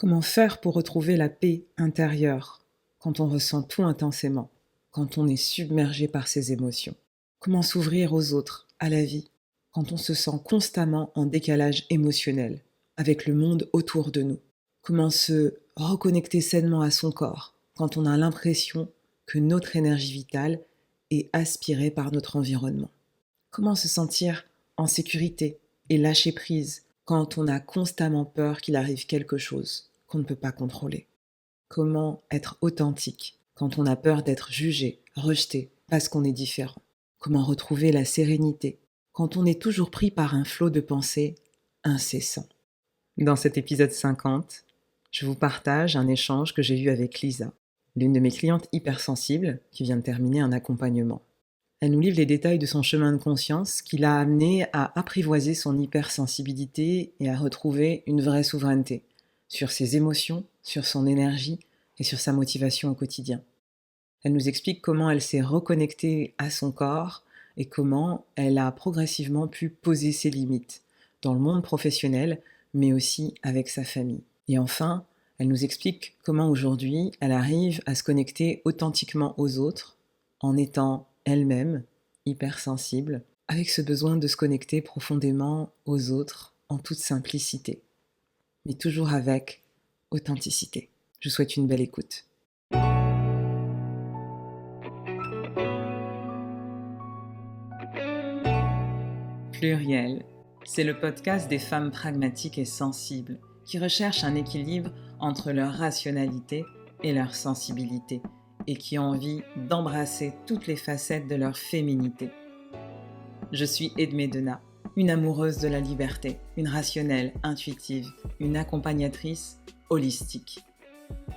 Comment faire pour retrouver la paix intérieure quand on ressent tout intensément, quand on est submergé par ses émotions? Comment s'ouvrir aux autres, à la vie, quand on se sent constamment en décalage émotionnel avec le monde autour de nous? Comment se reconnecter sainement à son corps quand on a l'impression que notre énergie vitale est aspirée par notre environnement? Comment se sentir en sécurité et lâcher prise quand on a constamment peur qu'il arrive quelque chose qu'on ne peut pas contrôler? Comment être authentique quand on a peur d'être jugé, rejeté, parce qu'on est différent? Comment retrouver la sérénité quand on est toujours pris par un flot de pensées incessant? Dans cet épisode 50, je vous partage un échange que j'ai eu avec Lisa, l'une de mes clientes hypersensibles qui vient de terminer un accompagnement. Elle nous livre les détails de son chemin de conscience qui l'a amenée à apprivoiser son hypersensibilité et à retrouver une vraie souveraineté sur ses émotions, sur son énergie et sur sa motivation au quotidien. Elle nous explique comment elle s'est reconnectée à son corps et comment elle a progressivement pu poser ses limites dans le monde professionnel, mais aussi avec sa famille. Et enfin, elle nous explique comment aujourd'hui elle arrive à se connecter authentiquement aux autres en étant elle-même hypersensible, avec ce besoin de se connecter profondément aux autres en toute simplicité, mais toujours avec authenticité. Je vous souhaite une belle écoute. Pluriel, c'est le podcast des femmes pragmatiques et sensibles qui recherchent un équilibre entre leur rationalité et leur sensibilité et qui ont envie d'embrasser toutes les facettes de leur féminité. Je suis Edmé Dena, une amoureuse de la liberté, une rationnelle, intuitive, une accompagnatrice holistique.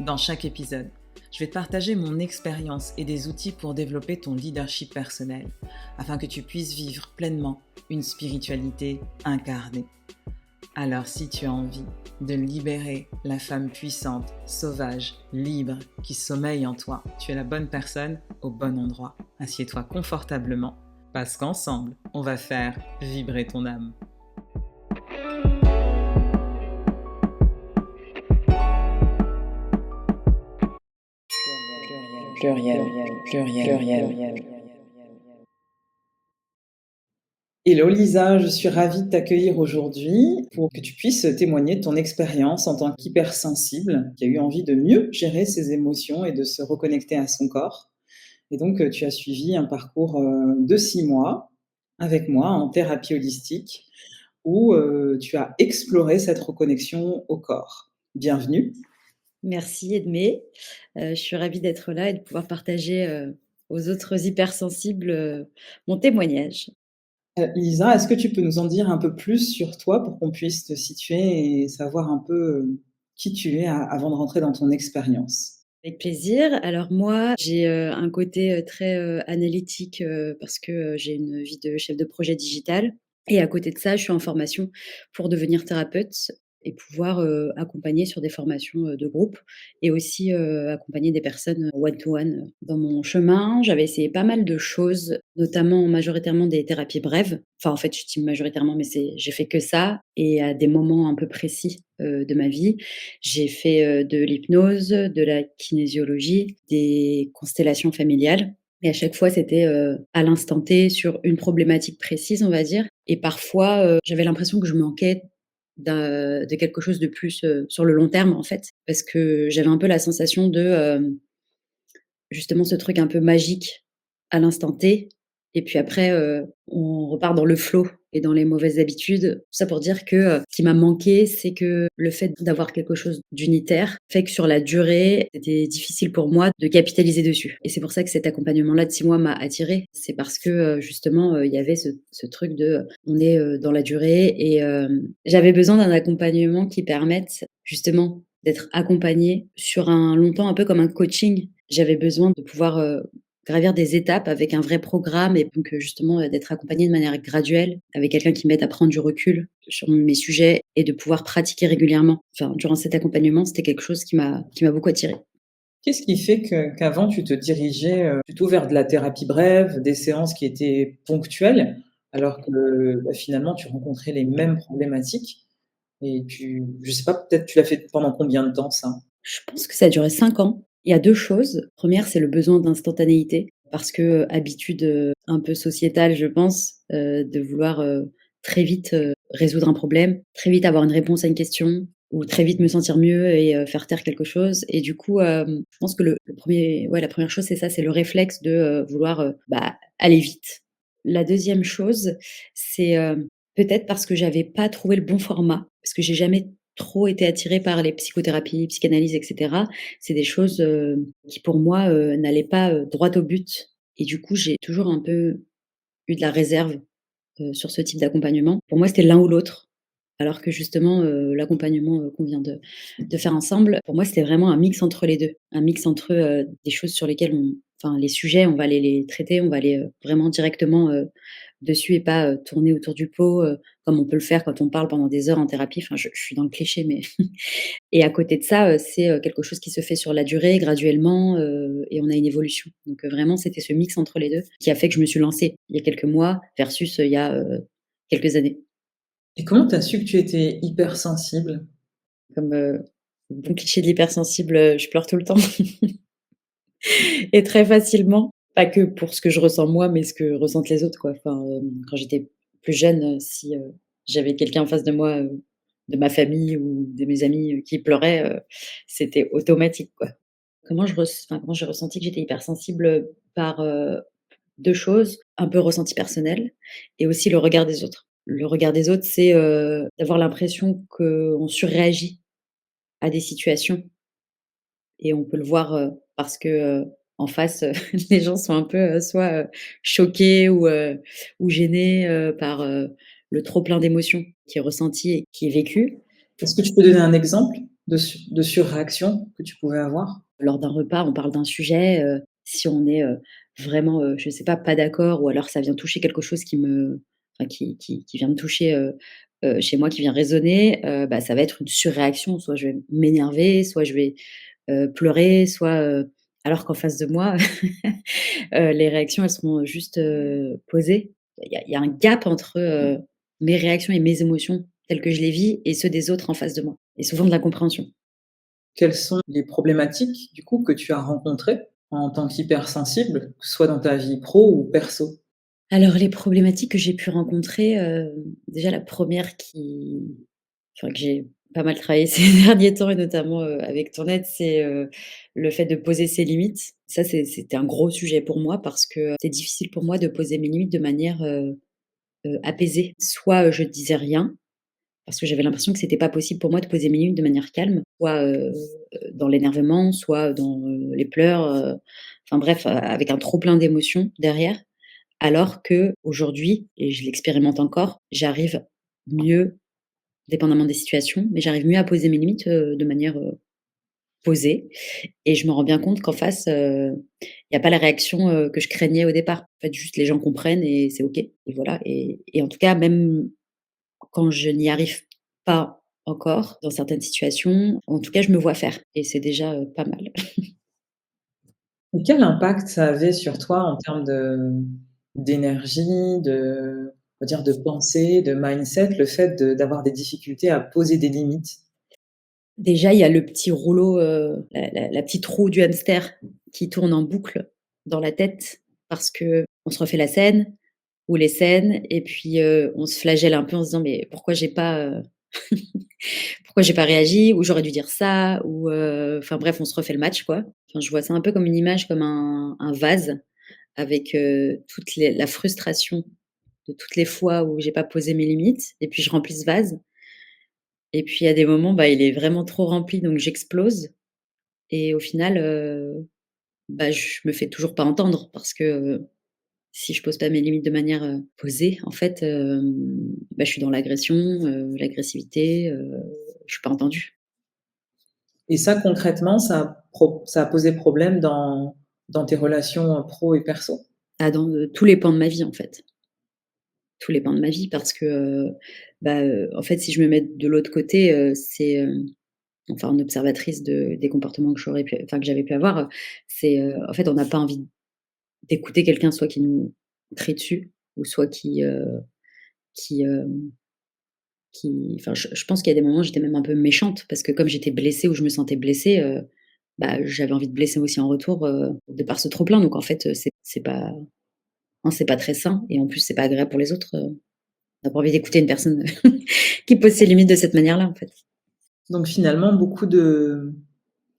Dans chaque épisode, je vais te partager mon expérience et des outils pour développer ton leadership personnel, afin que tu puisses vivre pleinement une spiritualité incarnée. Alors si tu as envie de libérer la femme puissante, sauvage, libre, qui sommeille en toi, tu es la bonne personne au bon endroit. Assieds-toi confortablement, parce qu'ensemble, on va faire vibrer ton âme. Pluriel. Hello Lisa, je suis ravie de t'accueillir aujourd'hui pour que tu puisses témoigner de ton expérience en tant qu'hypersensible qui a eu envie de mieux gérer ses émotions et de se reconnecter à son corps. Et donc, tu as suivi un parcours de 6 mois avec moi en thérapie holistique où tu as exploré cette reconnexion au corps. Bienvenue. Merci Edmé, je suis ravie d'être là et de pouvoir partager, aux autres hypersensibles, mon témoignage. Lisa, est-ce que tu peux nous en dire un peu plus sur toi pour qu'on puisse te situer et savoir un peu qui tu es avant de rentrer dans ton expérience? Avec plaisir. Alors moi, j'ai, un côté, très, analytique, parce que, j'ai une vie de chef de projet digital et à côté de ça, je suis en formation pour devenir thérapeute et pouvoir, accompagner sur des formations, de groupe et aussi, accompagner des personnes, one to one. Dans mon chemin, j'avais essayé pas mal de choses, notamment majoritairement des thérapies brèves. Enfin, en fait, je dis majoritairement, mais j'ai fait que ça et à des moments un peu précis, de ma vie. J'ai fait, de l'hypnose, de la kinésiologie, des constellations familiales et à chaque fois, c'était, à l'instant T sur une problématique précise, on va dire et parfois, j'avais l'impression que je manquais de quelque chose de plus, sur le long terme, en fait. Parce que j'avais un peu la sensation de, justement ce truc un peu magique à l'instant T et puis après, on repart dans le flow et dans les mauvaises habitudes. Tout ça pour dire que, ce qui m'a manqué, c'est que le fait d'avoir quelque chose d'unitaire fait que sur la durée, c'était difficile pour moi de capitaliser dessus et c'est pour ça que cet accompagnement-là de 6 mois m'a attirée. C'est parce que, justement, il y avait ce truc de, on est, dans la durée et j'avais besoin d'un accompagnement qui permette justement d'être accompagnée sur un long temps, un peu comme un coaching. J'avais besoin de pouvoir, gravir des étapes avec un vrai programme et donc justement, d'être accompagnée de manière graduelle avec quelqu'un qui m'aide à prendre du recul sur mes sujets et de pouvoir pratiquer régulièrement. Enfin, durant cet accompagnement, c'était quelque chose qui m'a beaucoup attirée. Qu'est-ce qui fait qu'avant tu te dirigeais plutôt vers de la thérapie brève, des séances qui étaient ponctuelles, alors que finalement tu rencontrais les mêmes problématiques? Et je sais pas, peut-être tu l'as fait pendant combien de temps ça? Je pense que ça a duré 5 ans. Il y a 2 choses. Première, c'est le besoin d'instantanéité parce que, habitude, un peu sociétale, je pense, de vouloir, très vite, résoudre un problème, très vite avoir une réponse à une question ou très vite me sentir mieux et faire taire quelque chose et du coup, je pense que le 1er ouais, la première chose, c'est ça, c'est le réflexe de, vouloir, aller vite. La deuxième chose, c'est, peut-être parce que j'avais pas trouvé le bon format, parce que j'ai jamais trop été attirée par les psychothérapies, psychanalyse et cetera. C'est des choses, qui pour moi, n'allaient pas, droit au but et du coup, j'ai toujours un peu eu de la réserve, sur ce type d'accompagnement. Pour moi, c'était l'un ou l'autre, alors que justement, l'accompagnement, qu'on vient de faire ensemble, pour moi, c'était vraiment un mix entre les 2. Un mix entre, des choses sur lesquelles les sujets, on va aller les traiter, on va aller, vraiment directement, dessus et pas, tourner autour du pot, comme on peut le faire quand on parle pendant des heures en thérapie. Enfin, je suis dans le cliché, mais et à côté de ça, c'est, quelque chose qui se fait sur la durée, graduellement, et on a une évolution. Donc, vraiment, c'était ce mix entre les 2 qui a fait que je me suis lancée il y a quelques mois versus, il y a, quelques années. Et comment tu as su que tu étais hypersensible? Comme, bon cliché de l'hypersensible, je pleure tout le temps et très facilement. Pas que pour ce que je ressens moi, mais ce que ressentent les autres, quoi. Quand j'étais plus jeune, si, j'avais quelqu'un en face de moi, de ma famille ou de mes amis, qui pleurait, c'était automatique, quoi. Comment j'ai ressenti que j'étais hypersensible, par, 2 choses, un peu ressenti personnel et aussi le regard des autres. Le regard des autres, c'est, d'avoir l'impression qu'on surréagit à des situations et on peut le voir, parce que, en face, les gens sont un peu, soit, choqués ou gênés, par, le trop plein d'émotions qui est ressenti et qui est vécu. Est-ce que tu peux donner un exemple de surréaction que tu pouvais avoir? Lors d'un repas, on parle d'un sujet, si on est, vraiment, je sais pas d'accord ou alors ça vient toucher quelque chose qui vient me toucher, chez moi, qui vient résonner, ça va être une surréaction. Soit je vais m'énerver, soit je vais, pleurer, soit, alors qu'en face de moi, les réactions, elles seront juste, posées. Il y a un gap entre, mes réactions et mes émotions telles que je les vis et ceux des autres en face de moi et souvent de l'incompréhension. Quelles sont les problématiques, du coup, que tu as rencontrées en tant qu'hypersensible, que ce soit dans ta vie pro ou perso? Alors les problématiques que j'ai pu rencontrer, déjà la première que j'ai pas mal travaillé ces derniers temps et notamment, avec ton aide, c'est, le fait de poser ses limites. Ça, c'était un gros sujet pour moi parce que, c'est difficile pour moi de poser mes limites de manière, apaisée. Soit, je disais rien, parce que j'avais l'impression que c'était pas possible pour moi de poser mes limites de manière calme, soit, dans l'énervement, soit dans, les pleurs, enfin bref, avec un trop plein d'émotions derrière. Alors qu'aujourd'hui, et je l'expérimente encore, j'arrive mieux, dépendamment des situations, mais j'arrive mieux à poser mes limites, de manière, posée et je me rends bien compte qu'en face, il y a pas la réaction, que je craignais au départ. En fait, juste les gens comprennent et c'est OK et voilà et en tout cas, même quand je n'y arrive pas encore dans certaines situations, en tout cas, je me vois faire et c'est déjà, pas mal. Et quel impact ça avait sur toi en termes d'énergie, on va dire de pensée, de mindset, le fait d'avoir des difficultés à poser des limites? Déjà, il y a le petit rouleau, la petite roue du hamster qui tourne en boucle dans la tête parce qu'on se refait la scène ou les scènes et puis, on se flagelle un peu en se disant: «Mais pourquoi j'ai pas, pourquoi j'ai pas réagi?» ou «J'aurais dû dire ça» ou, enfin bref, on se refait le match, quoi. Enfin, je vois ça un peu comme une image, comme un vase avec, toute les la frustration de toutes les fois où j'ai pas posé mes limites et puis je remplis ce vase et puis il y a des moments, il est vraiment trop rempli donc j'explose et au final, je me fais toujours pas entendre parce que, si je pose pas mes limites de manière, posée, en fait, je suis dans l'agression, l'agressivité, je suis pas entendue. Et ça, concrètement, ça a posé problème dans tes relations, pro et perso? Ah dans, tous les pans de ma vie, en fait. Tous les pans de ma vie parce que, en fait, si je me mets de l'autre côté, c'est, en observatrice des comportements que j'avais pu avoir, c'est, en fait, on n'a pas envie d'écouter quelqu'un soit qui nous crie dessus ou soit qui, hem enfin, je pense qu'il y a des moments où j'étais même un peu méchante parce que comme j'étais blessée ou je me sentais blessée, bah, j'avais envie de blesser aussi en retour, de par ce trop plein. Donc en fait, c'est pas non, c'est pas très sain et en plus, c'est pas agréable pour les autres, on n'a pas envie d'écouter une personne qui pose ses limites de cette manière-là, en fait. Donc finalement, beaucoup de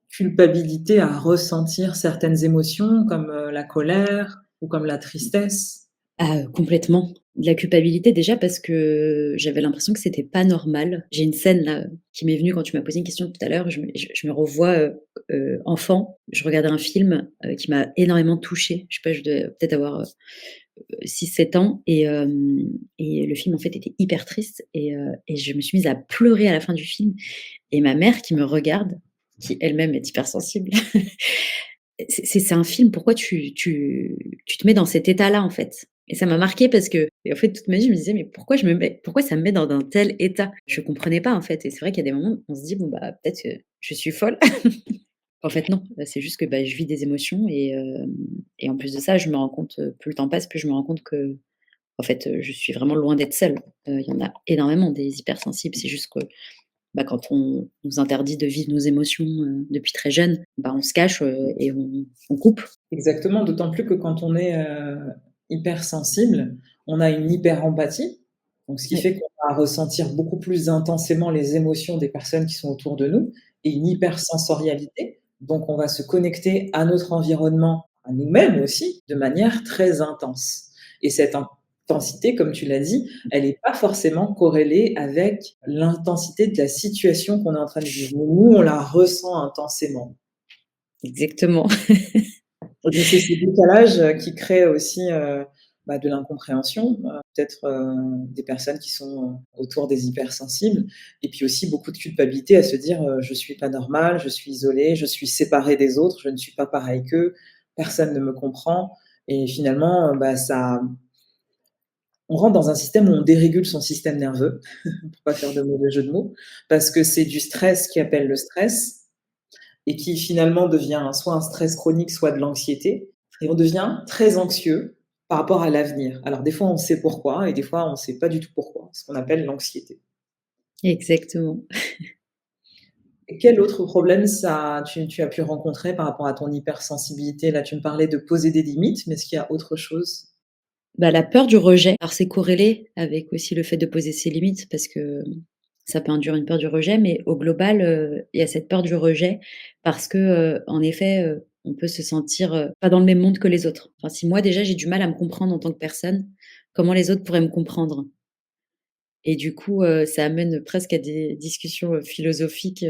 culpabilité à ressentir certaines émotions comme, la colère ou comme la tristesse? Ah, complètement. De la culpabilité déjà parce que j'avais l'impression que c'était pas normal. J'ai une scène là, qui m'est venue quand tu m'as posé une question tout à l'heure. Je me revois, enfant. Je regardais un film, qui m'a énormément touchée. Je sais pas, je devais peut-être avoir, 6-7 ans et le film en fait était hyper triste et je me suis mise à pleurer à la fin du film et ma mère qui me regarde, qui elle-même est hypersensible, c'est un film, pourquoi tu te mets dans cet état-là, en fait? Et ça m'a marquée parce que et en fait, toute ma vie, je me disais: «Mais pourquoi ça me met dans un tel état?» Je comprenais pas, en fait et c'est vrai qu'il y a des moments où on se dit: «Bon, bah, peut-être que je suis folle». En fait, non, c'est juste que, bah, je vis des émotions et en plus de ça, je me rends compte, plus le temps passe, plus je me rends compte que en fait, je suis vraiment loin d'être seule. Il y en a énormément des hypersensibles. C'est juste que, bah, quand on nous interdit de vivre nos émotions, depuis très jeune, bah, on se cache, et on coupe. Exactement, d'autant plus que quand on est, hypersensible, on a une hyper-empathie, donc ce qui Ouais, fait qu'on va ressentir beaucoup plus intensément les émotions des personnes qui sont autour de nous et une hypersensorialité, donc on va se connecter à notre environnement, à nous-mêmes aussi, de manière très intense et cette intensité, comme tu l'as dit, elle est pas forcément corrélée avec l'intensité de la situation qu'on est en train de vivre. Nous, on la ressent intensément. exactement. Donc c'est ce décalage, qui crée aussi, bah, de l'incompréhension, peut-être, des personnes qui sont, autour des hypersensibles et puis aussi beaucoup de culpabilité à se dire, «Je suis pas normal, je suis isolé, je suis séparé des autres, je ne suis pas pareil qu'eux, personne ne me comprend» et finalement, bah, ça on rentre dans un système où on dérégule son système nerveux, pour pas faire de mauvais jeu de mots, parce que c'est du stress qui appelle le stress et qui finalement devient soit un stress chronique, soit de l'anxiété et on devient très anxieux par rapport à l'avenir. Alors des fois, on sait pourquoi et des fois, on ne sait pas du tout pourquoi, ce qu'on appelle l'anxiété. Exactement. Et quel autre problème ça tu as pu rencontrer par rapport à ton hypersensibilité? Là, tu me parlais de poser des limites, mais est-ce qu'il y a autre chose? Bah, la peur du rejet, alors c'est corrélé avec aussi le fait de poser ses limites parce que ça peut induire une peur du rejet, mais au global, il y a cette peur du rejet parce que, en effet, on peut se sentir, pas dans le même monde que les autres. Enfin, si moi déjà j'ai du mal à me comprendre en tant que personne, comment les autres pourraient me comprendre? Et du coup, ça amène presque à des discussions, philosophiques,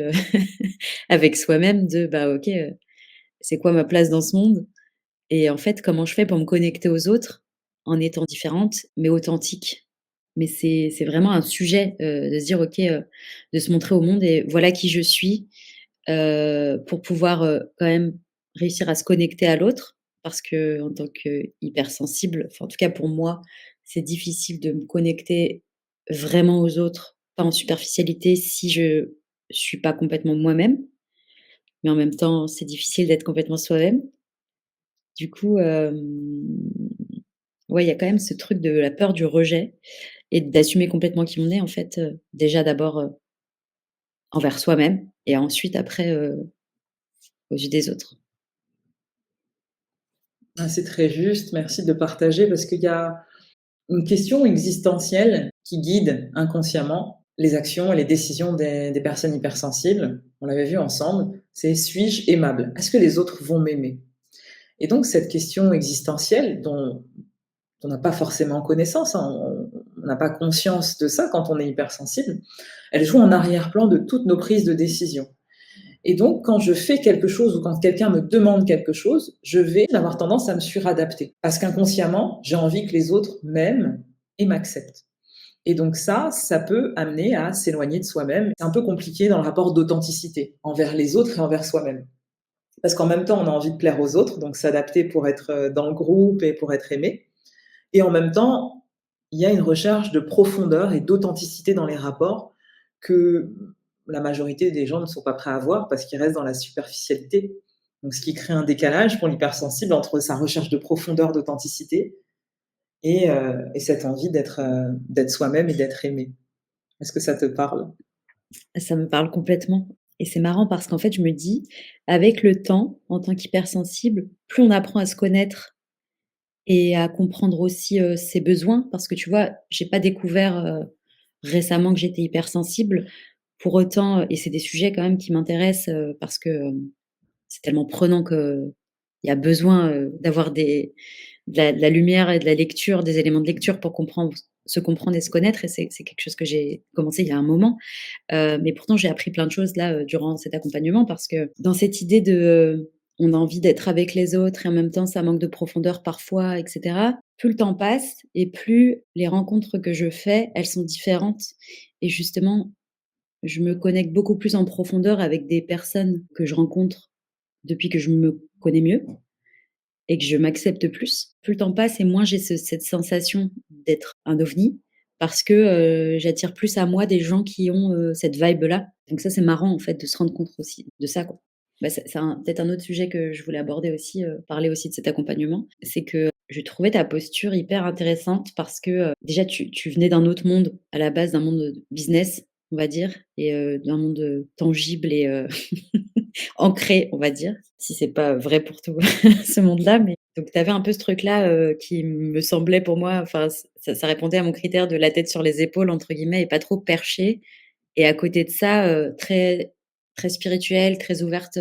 avec soi-même de, bah, OK, c'est quoi ma place dans ce monde? Et en fait, comment je fais pour me connecter aux autres en étant différente, mais authentique? Mais c'est vraiment un sujet, de se dire: «OK», de se montrer au monde et voilà qui je suis, pour pouvoir, quand même réussir à se connecter à l'autre. Parce qu'en tant qu'hypersensible, enfin, en tout cas pour moi, c'est difficile de me connecter vraiment aux autres, pas en superficialité, si je suis pas complètement moi-même. Mais en même temps, c'est difficile d'être complètement soi-même. Du coup, ouais, il y a quand même ce truc de la peur du rejet et d'assumer complètement qui on est en fait, déjà d'abord, envers soi-même et ensuite après, aux yeux des autres. Ah, c'est très juste, merci de partager parce qu'il y a une question existentielle qui guide inconsciemment les actions et les décisions des personnes hypersensibles. On l'avait vu ensemble, c'est: «Suis-je aimable? Est-ce que les autres vont m'aimer?» Et donc cette question existentielle dont on n'a pas forcément connaissance, hein, on n'a pas conscience de ça quand on est hypersensible, elle joue en arrière-plan de toutes nos prises de décision. Et donc, quand je fais quelque chose ou quand quelqu'un me demande quelque chose, je vais avoir tendance à me suradapter. Parce qu'inconsciemment, j'ai envie que les autres m'aiment et m'acceptent. Et donc ça peut amener à s'éloigner de soi-même. C'est un peu compliqué dans le rapport d'authenticité envers les autres et envers soi-même. Parce qu'en même temps, on a envie de plaire aux autres, donc s'adapter pour être dans le groupe et pour être aimé. Et en même temps, il y a une recherche de profondeur et d'authenticité dans les rapports que la majorité des gens ne sont pas prêts à avoir parce qu'ils restent dans la superficialité. Donc ce qui crée un décalage pour l'hypersensible entre sa recherche de profondeur, d'authenticité et cette envie d'être soi-même et d'être aimé. Est-ce que ça te parle? Ça me parle complètement et c'est marrant parce qu'en fait, je me dis, avec le temps, en tant qu'hypersensible, plus on apprend à se connaître et à comprendre aussi, ses besoins parce que tu vois, j'ai pas découvert, récemment que j'étais hypersensible. Pour autant, et c'est des sujets quand même qui m'intéressent, parce que, c'est tellement prenant qu'il y a besoin, d'avoir de la lumière et de la lecture, des éléments de lecture pour se comprendre et se connaître et c'est quelque chose que j'ai commencé il y a un moment. Mais pourtant j'ai appris plein de choses là, durant cet accompagnement parce que dans cette idée de, on a envie d'être avec les autres et en même temps ça manque de profondeur parfois et cetera. Plus le temps passe et plus les rencontres que je fais, elles sont différentes et justement, je me connecte beaucoup plus en profondeur avec des personnes que je rencontre depuis que je me connais mieux et que je m'accepte plus. Plus le temps passe et moins j'ai cette sensation d'être un ovni parce que, j'attire plus à moi des gens qui ont, cette vibe-là. Donc ça, c'est marrant en fait de se rendre compte aussi de ça, quoi. Bah, c'est peut-être un autre sujet que je voulais aborder aussi, parler aussi de cet accompagnement. C'est que je trouvais ta posture hyper intéressante parce que, déjà tu venais d'un autre monde, à la base d'un monde, business, on va dire et d'un monde, tangible et ancré, on va dire, si c'est pas vrai pour tout ce monde-là, mais donc tu avais un peu ce truc-là, qui me semblait pour moi, enfin ça répondait à mon critère de «la tête sur les épaules» entre guillemets et pas trop perché et à côté de ça, très très spirituelle, très ouverte,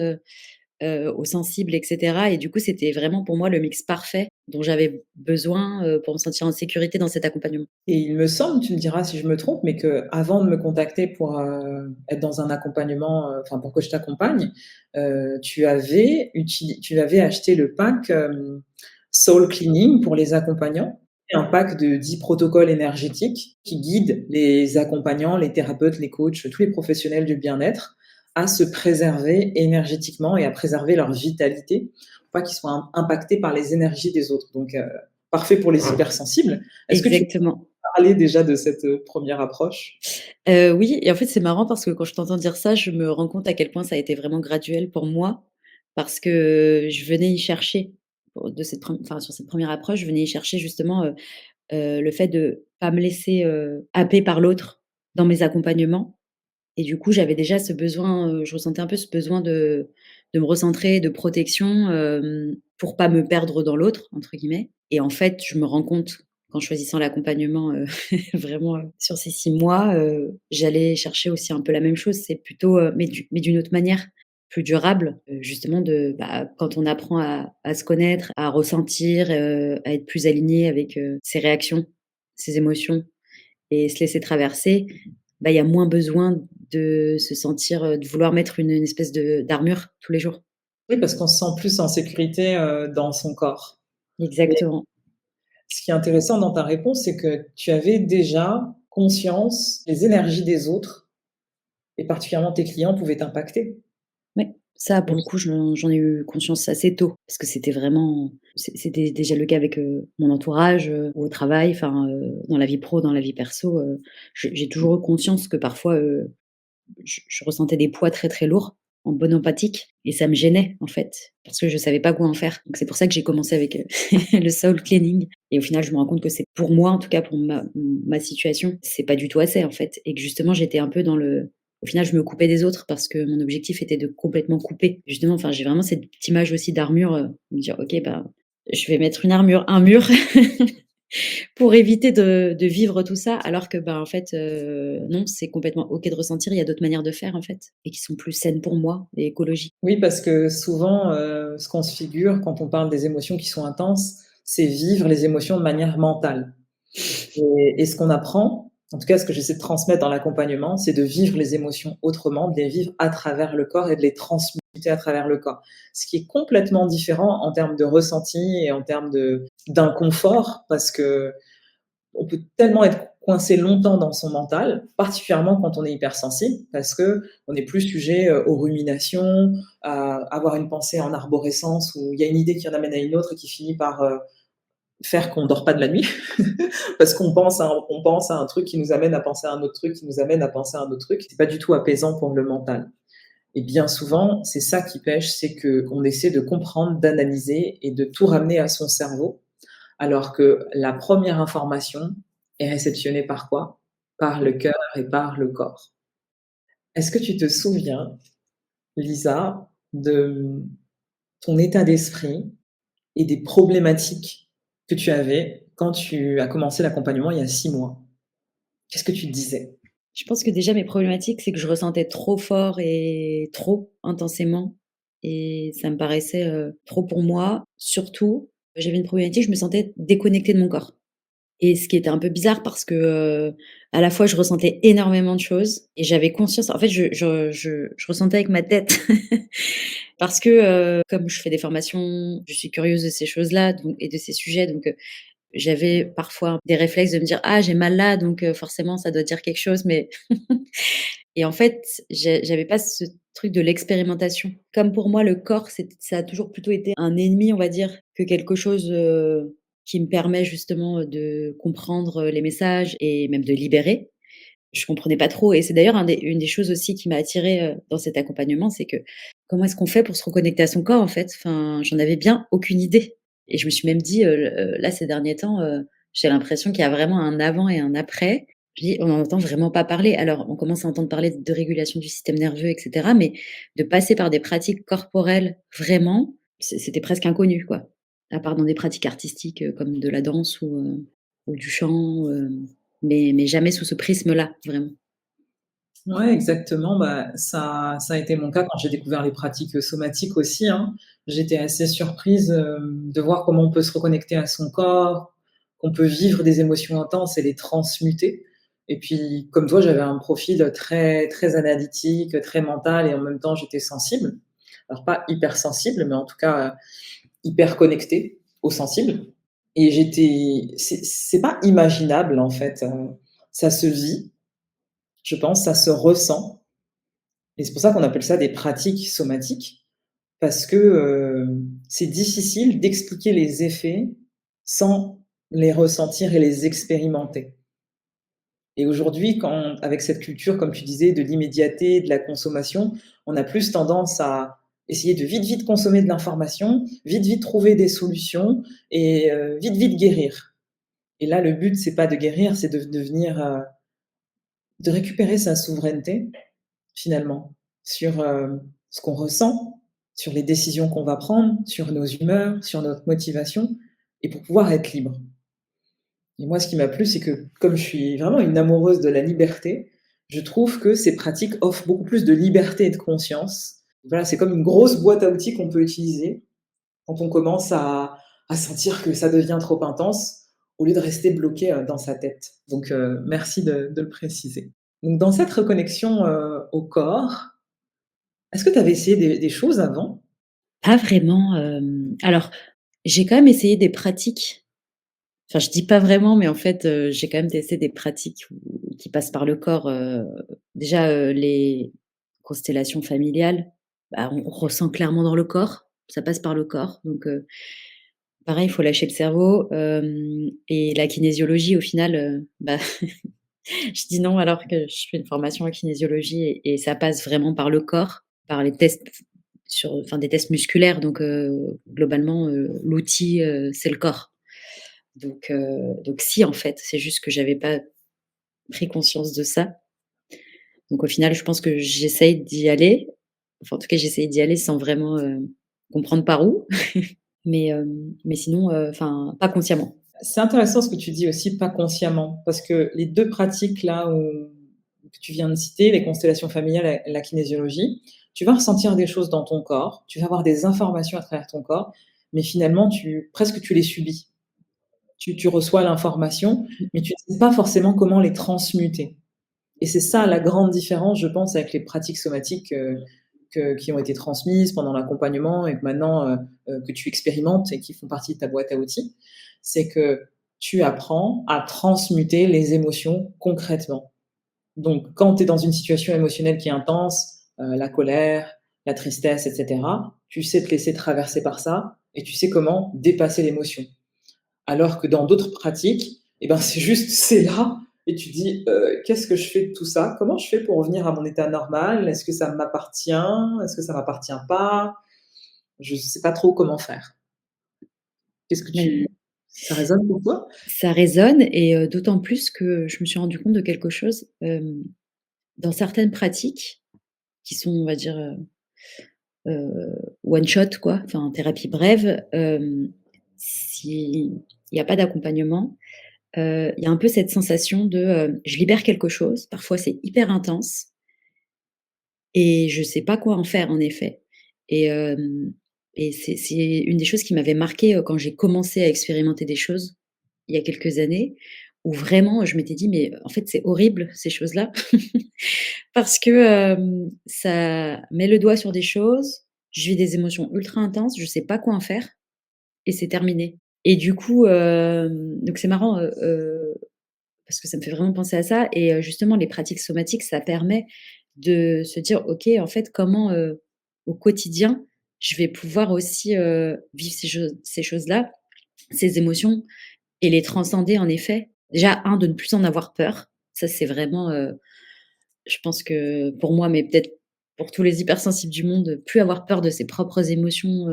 aux sensibles et cetera et du coup, c'était vraiment pour moi le mix parfait dont j'avais besoin, pour me sentir en sécurité dans cet accompagnement. Et il me semble, tu me diras si je me trompe, mais qu'avant de me contacter pour, être dans un accompagnement, enfin pour que je t'accompagne, tu avais acheté le pack, Soul Cleaning pour les accompagnants. C'est un pack de 10 protocoles énergétiques qui guident les accompagnants, les thérapeutes, les coachs, tous les professionnels du bien-être à se préserver énergétiquement et à préserver leur vitalité, pour pas qu'ils soient impactés par les énergies des autres. Donc, parfait pour les hypersensibles. Est-ce que tu Exactement. parler déjà de cette, première approche? Oui et en fait, c'est marrant parce que quand je t'entends dire ça, je me rends compte à quel point ça a été vraiment graduel pour moi. Parce que je venais y chercher sur cette première approche, je venais y chercher justement, le fait de pas me laisser, happer par l'autre dans mes accompagnements et du coup, j'avais déjà ce besoin, je ressentais un peu ce besoin de me recentrer, de protection, pour pas me «perdre dans l'autre» entre guillemets et en fait, je me rends compte qu'en choisissant l'accompagnement, vraiment, sur ces 6 mois, j'allais chercher aussi un peu la même chose. C'est plutôt, mais d'une autre manière, plus durable, justement quand on apprend à se connaître, à ressentir, à être plus aligné avec, ses réactions, ses émotions et se laisser traverser, bah, il y a moins besoin de se sentir, de vouloir mettre une espèce de d'armure tous les jours. Oui, parce qu'on se sent plus en sécurité, dans son corps. Mais Exactement. ce qui est intéressant dans ta réponse, c'est que tu avais déjà conscience des énergies des autres et particulièrement tes clients pouvaient t'impacter. Ouais, ça pour le coup, j'en ai eu conscience assez tôt parce que c'était déjà le cas avec, mon entourage, ou au travail, enfin, dans la vie pro, dans la vie perso, j'ai toujours eu conscience que parfois, je ressentais des poids très, très lourds en bonne empathique et ça me gênait, en fait, parce que je savais pas quoi en faire. Donc c'est pour ça que j'ai commencé avec, le soul cleaning et au final, je me rends compte que c'est pour moi, en tout cas pour ma situation, c'est pas du tout assez, en fait et que justement, j'étais un peu au final, je me coupais des autres parce que mon objectif était de complètement couper. Justement, enfin, j'ai vraiment cette petite image aussi d'armure, me dire: «OK, bah, je vais mettre un mur pour éviter de vivre tout ça, alors que, bah, en fait, non, c'est complètement OK de ressentir. Il y a d'autres manières de faire, en fait et qui sont plus saines pour moi et écologiques. Oui, parce que souvent, ce qu'on se figure quand on parle des émotions qui sont intenses, c'est vivre les émotions de manière mentale. Et ce qu'on apprend, en tout cas ce que j'essaie de transmettre dans l'accompagnement, c'est de vivre les émotions autrement, de les vivre à travers le corps et de les transmuter à travers le corps. Ce qui est complètement différent en termes de ressenti et en termes d'inconfort, parce que on peut tellement être coincé longtemps dans son mental, particulièrement quand on est hypersensible, parce que on est plus sujet aux ruminations, à avoir une pensée en arborescence où il y a une idée qui en amène à une autre et qui finit par faire qu'on dort pas de la nuit parce on pense à un truc qui nous amène à penser à un autre truc, qui nous amène à penser à un autre truc. C'est pas du tout apaisant pour le mental. Et bien souvent, c'est ça qui pêche, c'est qu'on essaie de comprendre, d'analyser et de tout ramener à son cerveau, alors que la première information est réceptionnée par quoi? par le cœur et par le corps. Est-ce que tu te souviens, Lisa, de ton état d'esprit et des problématiques que tu avais quand tu as commencé l'accompagnement il y a 6 mois? Qu'est-ce que tu te disais? Je pense que déjà mes problématiques, c'est que je ressentais trop fort et trop intensément et ça me paraissait, trop pour moi. Surtout, j'avais une problématique, je me sentais déconnectée de mon corps et ce qui était un peu bizarre parce que, à la fois je ressentais énormément de choses et j'avais conscience en fait je ressentais avec ma tête parce que, comme je fais des formations, je suis curieuse de ces choses-là donc et de ces sujets donc, j'avais parfois des réflexes de me dire: «Ah j'ai mal là donc forcément ça doit dire quelque chose» mais et en fait, j'avais pas ce truc de l'expérimentation. Comme pour moi le corps ça a toujours plutôt été un ennemi on va dire que quelque chose, qui me permet justement, de comprendre, les messages et même de libérer. Je comprenais pas trop et c'est d'ailleurs une des choses aussi qui m'a attirée, dans cet accompagnement, c'est que comment est-ce qu'on fait pour se reconnecter à son corps en fait? Enfin, j'en avais bien aucune idée et je me suis même dit, là ces derniers temps, j'ai l'impression qu'il y a vraiment un avant et un après. Je dis: «On n'en entend vraiment pas parler». Alors on commence à entendre parler de régulation du système nerveux et cetera, mais de passer par des pratiques corporelles vraiment, c'était presque inconnu quoi. À part dans des pratiques artistiques, comme de la danse ou du chant, mais jamais sous ce prisme-là, vraiment. Ouais, exactement. Bah, ça a été mon cas quand j'ai découvert les pratiques, somatiques aussi, hein. J'étais assez surprise, de voir comment on peut se reconnecter à son corps, qu'on peut vivre des émotions intenses et les transmuter. Et puis, comme toi, j'avais un profil très très analytique, très mental et en même temps, j'étais sensible. Alors pas hypersensible, mais en tout cas, hyper connectée au sensible et c'est pas imaginable en fait, ça se vit, je pense, ça se ressent et c'est pour ça qu'on appelle ça des pratiques somatiques parce que, c'est difficile d'expliquer les effets sans les ressentir et les expérimenter et aujourd'hui, quand avec cette culture, comme tu disais, de l'immédiateté, de la consommation, on a plus tendance à essayer de vite, vite consommer de l'information, vite, vite trouver des solutions et vite, vite guérir et là, le but, c'est pas de guérir, c'est de devenir, de récupérer sa souveraineté finalement, sur, ce qu'on ressent, sur les décisions qu'on va prendre, sur nos humeurs, sur notre motivation et pour pouvoir être libre. Et moi, ce qui m'a plu, c'est que comme je suis vraiment une amoureuse de la liberté, je trouve que ces pratiques offrent beaucoup plus de liberté et de conscience. Voilà, c'est comme une grosse boîte à outils qu'on peut utiliser quand on commence à sentir que ça devient trop intense, au lieu de rester bloqué, dans sa tête. Donc merci de le préciser. Donc dans cette reconnexion, au corps, est-ce que tu avais essayé des choses avant? Pas vraiment, alors j'ai quand même essayé des pratiques, enfin je dis pas vraiment, mais en fait, j'ai quand même testé des pratiques qui passent par le corps, déjà, les constellations familiales, bah, on ressent clairement dans le corps, ça passe par le corps donc pareil, il faut lâcher le cerveau, et la kinésiologie au final, bah, je dis non alors que je fais une formation en kinésiologie et ça passe vraiment par le corps, par les tests enfin des tests musculaires donc globalement, l'outil, c'est le corps. Donc si en fait, c'est juste que j'avais pas pris conscience de ça. Donc au final, je pense que j'essaye d'y aller. Enfin en tout cas, j'essaye d'y aller sans vraiment, comprendre par où. Mais sinon, enfin pas consciemment. C'est intéressant ce que tu dis aussi, pas consciemment, parce que les 2 pratiques là que tu viens de citer, les constellations familiales et la kinésiologie, tu vas ressentir des choses dans ton corps, tu vas avoir des informations à travers ton corps, mais finalement presque tu les subis. Tu reçois l'information, mais tu ne sais pas forcément comment les transmuter et c'est ça la grande différence, je pense, avec les pratiques somatiques, qui ont été transmises pendant l'accompagnement et que maintenant, que tu expérimentes et qui font partie de ta boîte à outils. C'est que tu apprends à transmuter les émotions concrètement. Donc quand tu es dans une situation émotionnelle qui est intense, la colère, la tristesse et cetera, tu sais te laisser traverser par ça et tu sais comment dépasser l'émotion. Alors que dans d'autres pratiques, eh ben, c'est juste, c'est là et tu dis: «Qu'est-ce que je fais de tout ça? Comment je fais pour revenir à mon état normal? Est-ce que ça m'appartient? Est-ce que ça m'appartient pas?» Je sais pas trop comment faire. Qu'est-ce que Mais tu Ça résonne pour toi? Ça résonne et d'autant plus que je me suis rendu compte de quelque chose, dans certaines pratiques qui sont, on va dire, one shot quoi, enfin thérapie brève, s'il y a pas d'accompagnement, il y a un peu cette sensation de, je libère quelque chose, parfois c'est hyper intense et je sais pas quoi en faire en effet et c'est une des choses qui m'avait marquée, quand j'ai commencé à expérimenter des choses, il y a quelques années, où vraiment je m'étais dit: «Mais en fait c'est horrible ces choses-là». Parce que, ça met le doigt sur des choses, je vis des émotions ultra intenses, je sais pas quoi en faire et c'est terminé et du coup, donc c'est marrant, parce que ça me fait vraiment penser à ça et justement les pratiques somatiques, ça permet de se dire: «OK, en fait, comment, au quotidien, je vais pouvoir aussi, vivre ces choses-là, ces émotions et les transcender en effet». Déjà de ne plus en avoir peur. Ça, c'est vraiment, je pense que pour moi, mais peut-être pour tous les hypersensibles du monde, plus avoir peur de ses propres émotions,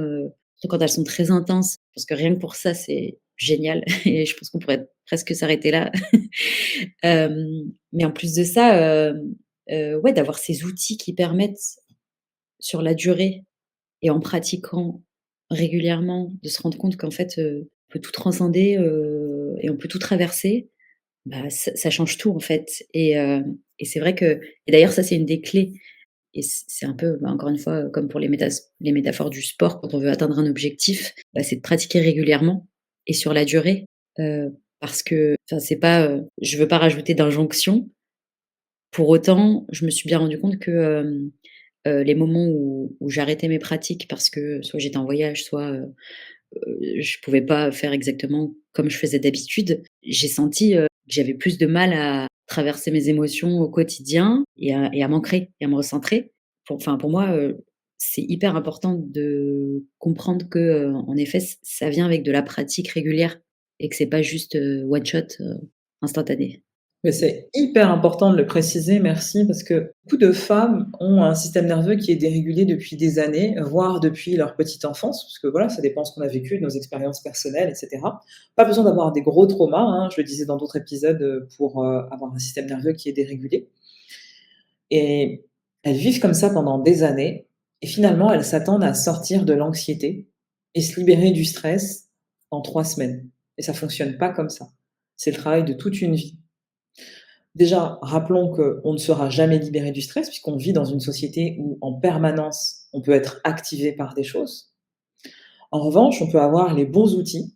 surtout quand elles sont très intenses, parce que rien que pour ça, c'est génial et je pense qu'on pourrait presque s'arrêter là. Mais en plus de ça, ouais, d'avoir ces outils qui permettent sur la durée et en pratiquant régulièrement, de se rendre compte qu'en fait, on peut tout transcender, et on peut tout traverser. Bah, ça change tout en fait et c'est vrai que et d'ailleurs ça c'est une des clés et c'est un peu, bah, encore une fois, comme pour les métaphores du sport quand on veut atteindre un objectif, bah, c'est de pratiquer régulièrement et sur la durée, parce que enfin c'est pas, je veux pas rajouter d'injonction. Pour autant, je me suis bien rendu compte que, les moments où j'arrêtais mes pratiques parce que soit j'étais en voyage, soit, je pouvais pas faire exactement comme je faisais d'habitude. J'ai senti, que j'avais plus de mal à traverser mes émotions au quotidien et à m'ancrer et à me recentrer. Pour moi, c'est hyper important de comprendre que, en effet, ça vient avec de la pratique régulière et que c'est pas juste, one shot, instantané. Mais c'est hyper important de le préciser, merci, parce que beaucoup de femmes ont un système nerveux qui est dérégulé depuis des années, voire depuis leur petite enfance, parce que voilà, ça dépend de ce qu'on a vécu, de nos expériences personnelles, et cetera. Pas besoin d'avoir des gros traumas, hein, je le disais dans d'autres épisodes, pour, avoir un système nerveux qui est dérégulé et elles vivent comme ça pendant des années et finalement, elles s'attendent à sortir de l'anxiété et se libérer du stress en 3 semaines et ça fonctionne pas comme ça. C'est le travail de toute une vie. Déjà, rappelons qu'on ne sera jamais libéré du stress puisqu'on vit dans une société où en permanence, on peut être activé par des choses. En revanche, on peut avoir les bons outils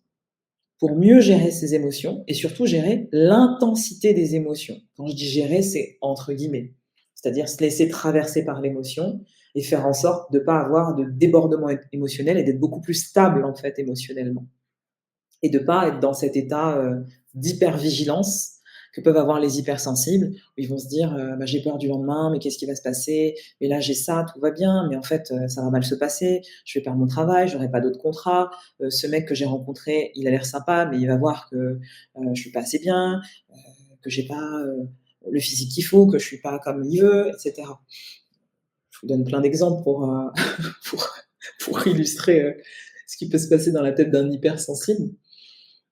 pour mieux gérer ses émotions et surtout gérer l'intensité des émotions. Quand je dis gérer, c'est entre guillemets, c'est-à-dire se laisser traverser par l'émotion et faire en sorte de ne pas avoir de débordement émotionnel et d'être beaucoup plus stable en fait émotionnellement et de pas être dans cet état, d'hypervigilance que peuvent avoir les hypersensibles, où ils vont se dire, «Bah, j'ai peur du lendemain, mais qu'est-ce qui va se passer? Mais là, j'ai ça, tout va bien, mais en fait, ça va mal se passer, je vais perdre mon travail, j'aurai pas d'autre contrat, ce mec que j'ai rencontré, il a l'air sympa, mais il va voir que, je suis pas assez bien, que j'ai pas, le physique qu'il faut, que je suis pas comme il veut» et cetera. Je vous donne plein d'exemples pour, pour pour illustrer, ce qui peut se passer dans la tête d'un hypersensible.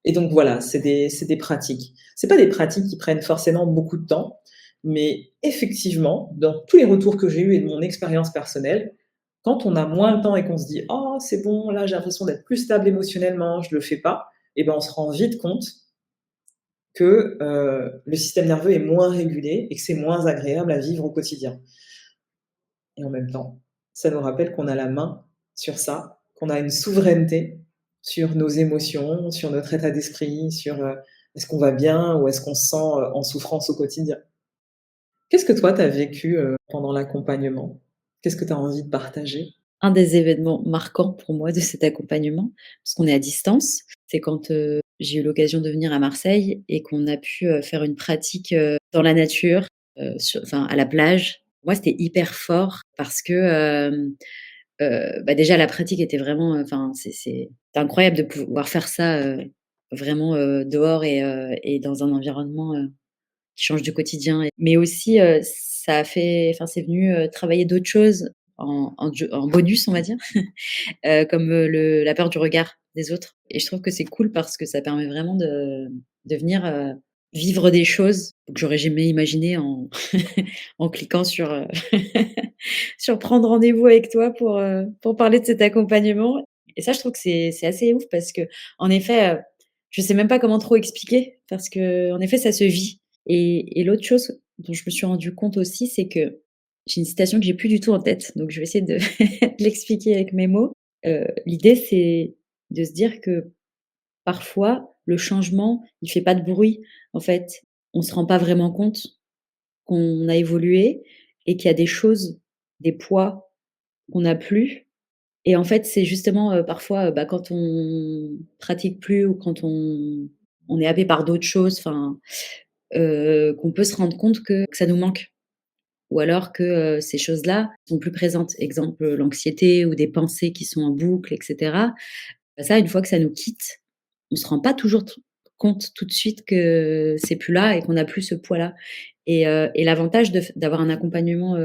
Et donc voilà, c'est des pratiques. C'est pas des pratiques qui prennent forcément beaucoup de temps, mais effectivement, dans tous les retours que j'ai eus et de mon expérience personnelle, quand on a moins de temps et qu'on se dit: «Oh, c'est bon, là, j'ai l'impression d'être plus stable émotionnellement, je le fais pas», et ben, on se rend vite compte que, le système nerveux est moins régulé et que c'est moins agréable à vivre au quotidien. Et en même temps, ça nous rappelle qu'on a la main sur ça, qu'on a une souveraineté sur nos émotions, sur notre état d'esprit, sur, est-ce qu'on va bien ou est-ce qu'on se sent, en souffrance au quotidien? Qu'est-ce que toi tu as vécu, pendant l'accompagnement? Qu'est-ce que tu as envie de partager? Un des événements marquants pour moi de cet accompagnement, parce qu'on est à distance, c'est quand, j'ai eu l'occasion de venir à Marseille et qu'on a pu, faire une pratique, dans la nature, à la plage. Moi, c'était hyper fort parce que, bah, déjà la pratique était vraiment, c'est incroyable de pouvoir faire ça, vraiment, dehors et dans un environnement, qui change du quotidien mais aussi, ça a fait c'est venu, travailler d'autres choses en bonus, on va dire, comme, la peur du regard. des autres et je trouve que c'est cool parce que ça permet vraiment de venir, vivre des choses que j'aurais jamais imaginées en en cliquant sur, sur prendre rendez-vous avec toi pour parler de cet accompagnement et ça, je trouve que c'est assez ouf parce qu'en effet, je sais même pas comment trop expliquer parce qu'en effet, ça se vit et l'autre chose dont je me suis rendu compte aussi, c'est que j'ai une citation que j'ai plus du tout en tête, donc je vais essayer de de l'expliquer avec mes mots. L'idée, c'est de se dire que parfois, le changement, il fait pas de bruit. En fait, on se rend pas vraiment compte qu'on a évolué et qu'il y a des choses, des poids qu'on n'a plus et en fait, c'est justement, parfois, bah, quand on pratique plus ou quand on est happé par d'autres choses, enfin, qu'on peut se rendre compte que ça nous manque ou alors que, ces choses-là sont plus présentes. Exemple, l'anxiété ou des pensées qui sont en boucle et cetera. Bah, ça, une fois que ça nous quitte, on se rend pas toujours compte tout de suite que c'est plus là et qu'on a plus ce poids-là et l'avantage d'avoir un accompagnement,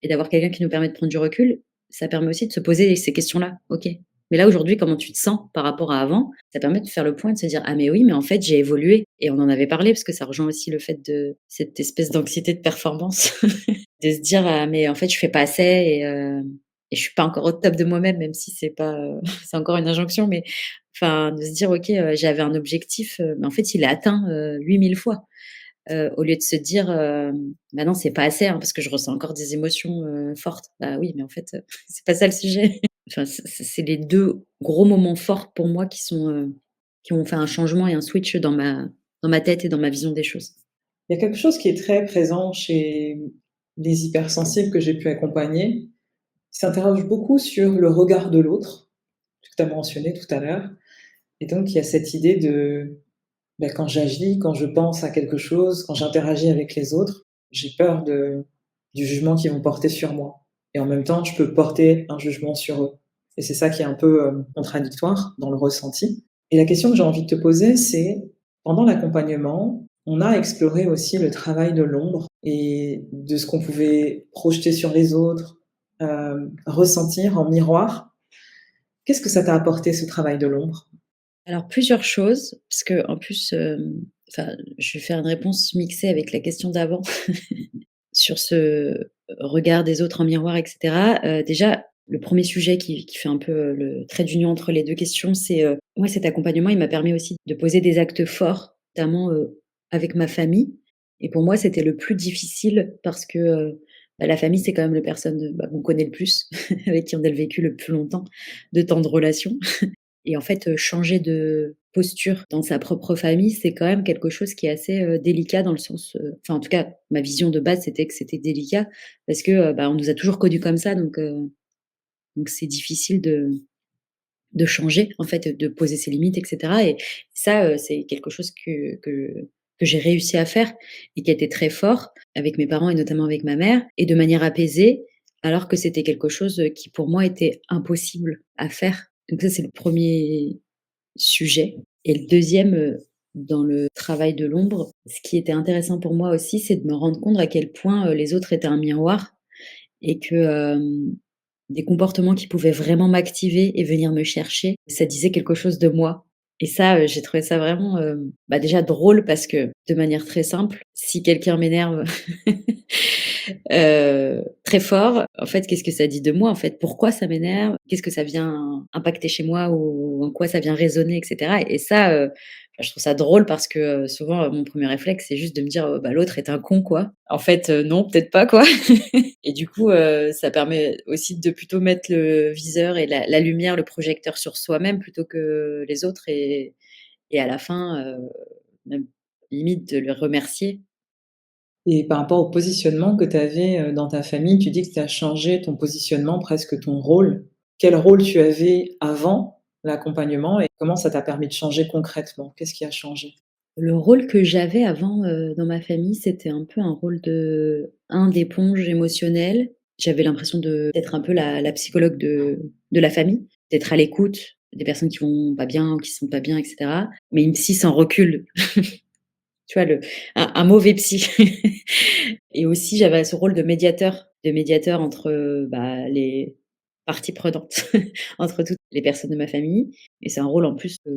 et d'avoir quelqu'un qui nous permet de prendre du recul, ça permet aussi de se poser ces questions-là. OK, mais là, aujourd'hui, comment tu te sens par rapport à avant? Ça permet de faire le point et de se dire: «Ah mais oui, mais en fait, j'ai évolué» et on en avait parlé parce que ça rejoint aussi le fait de cette espèce d'anxiété de performance, de se dire: «Ah mais en fait, je fais pas assez et je suis pas encore au top de moi-même», même si c'est pas, c'est encore une injonction, mais enfin, de se dire: «OK, j'avais un objectif, mais en fait, il est atteint, 8 000 fois». Au lieu de se dire, «Bah non, c'est pas assez, hein, parce que je ressens encore des émotions, fortes». Bah oui, mais en fait, c'est pas ça le sujet. Enfin, c'est les 2 gros moments forts pour moi qui ont fait un changement et un switch dans ma tête et dans ma vision des choses. Il y a quelque chose qui est très présent chez les hypersensibles que j'ai pu accompagner. Ils s'interrogent beaucoup sur le regard de l'autre, que tu as mentionné tout à l'heure. Et donc, il y a cette idée de, bah, quand j'agis, quand je pense à quelque chose, quand j'interagis avec les autres, j'ai peur du jugement qu'ils vont porter sur moi. Et en même temps, je peux porter un jugement sur eux. Et c'est ça qui est un peu contradictoire dans le ressenti. Et la question que j'ai envie de te poser, c'est, pendant l'accompagnement, on a exploré aussi le travail de l'ombre et de ce qu'on pouvait projeter sur les autres, ressentir en miroir. Qu'est-ce que ça t'a apporté, ce travail de l'ombre? Alors plusieurs choses, parce qu'en plus, enfin, je vais faire une réponse mixée avec la question d'avant sur ce regard des autres en miroir et cetera. Déjà, le premier sujet qui fait un peu, le trait d'union entre les 2 questions, c'est, moi cet accompagnement, il m'a permis aussi de poser des actes forts, notamment, avec ma famille et pour moi, c'était le plus difficile parce que, bah, la famille, c'est quand même les personnes, bah, qu'on connaît le plus, avec qui on a vécu le plus longtemps de temps de relation. Et en fait, changer de posture dans sa propre famille, c'est quand même quelque chose qui est assez, délicat dans le sens, enfin, en tout cas, ma vision de base, c'était que c'était délicat parce que, bah, on nous a toujours connus comme ça donc c'est difficile de changer, en fait, de poser ses limites et cetera et ça, c'est quelque chose que j'ai réussi à faire et qui a été très fort avec mes parents et notamment avec ma mère et de manière apaisée, alors que c'était quelque chose, qui pour moi était impossible à faire. Donc ça, c'est le premier sujet et le deuxième, dans le travail de l'ombre, ce qui était intéressant pour moi aussi, c'est de me rendre compte à quel point, les autres étaient un miroir et que, des comportements qui pouvaient vraiment m'activer et venir me chercher, ça disait quelque chose de moi et ça, j'ai trouvé ça vraiment, bah, déjà drôle parce que, de manière très simple, si quelqu'un m'énerve, très fort, en fait, qu'est-ce que ça dit de moi, en fait? Pourquoi ça m'énerve? Qu'est-ce que ça vient impacter chez moi ou en quoi ça vient résonner et cetera et ça, bah, je trouve ça drôle parce que, souvent, mon premier réflexe, c'est juste de me dire: «Bah, l'autre est un con, quoi». En fait, non, peut-être pas, quoi et du coup, ça permet aussi de plutôt mettre le viseur et la lumière, le projecteur sur soi-même plutôt que les autres et à la fin, même limite de le remercier. Et par rapport au positionnement que tu avais, dans ta famille, tu dis que tu as changé ton positionnement, presque ton rôle. Quel rôle tu avais avant l'accompagnement et comment ça t'a permis de changer concrètement? Qu'est-ce qui a changé? Le rôle que j'avais avant, dans ma famille, c'était un peu un rôle d'éponge émotionnelle. J'avais l'impression d'être un peu la psychologue de la famille, d'être à l'écoute des personnes qui vont pas bien ou qui sont pas bien et cetera, mais une psy sans recul. Tu vois un mauvais psy et aussi j'avais ce rôle de médiateur entre, bah, partie prenante entre toutes les personnes de ma famille et c'est un rôle en plus que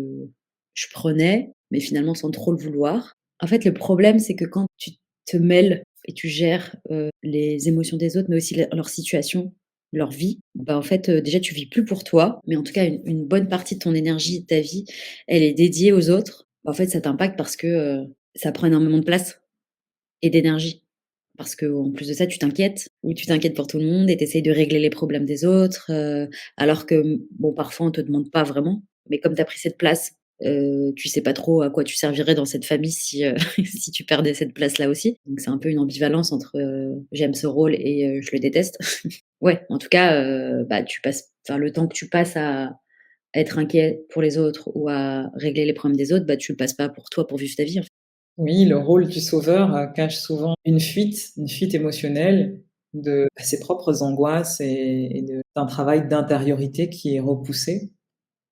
je prenais, mais finalement sans trop le vouloir. En fait, le problème, c'est que quand tu te mêles et tu gères, les émotions des autres, mais aussi leur situation, leur vie, bah, en fait, déjà tu vis plus pour toi, mais en tout cas une bonne partie de ton énergie, de ta vie, elle est dédiée aux autres. Bah, en fait, ça t'impacte parce que, ça prend énormément de place et d'énergie. Parce qu'en plus de ça, tu t'inquiètes pour tout le monde et tu essayes de régler les problèmes des autres, alors que, bon, parfois on te demande pas vraiment, mais comme tu as pris cette place, tu sais pas trop à quoi tu servirais dans cette famille si, si tu perdais cette place-là aussi. Donc c'est un peu une ambivalence entre, j'aime ce rôle et je le déteste. Ouais, en tout cas, bah, le temps que tu passes à être inquiet pour les autres ou à régler les problèmes des autres, bah, tu le passes pas pour toi, pour vivre ta vie, en fait. Oui, le rôle du sauveur, cache souvent une fuite émotionnelle de ses propres angoisses et d'un travail d'intériorité qui est repoussé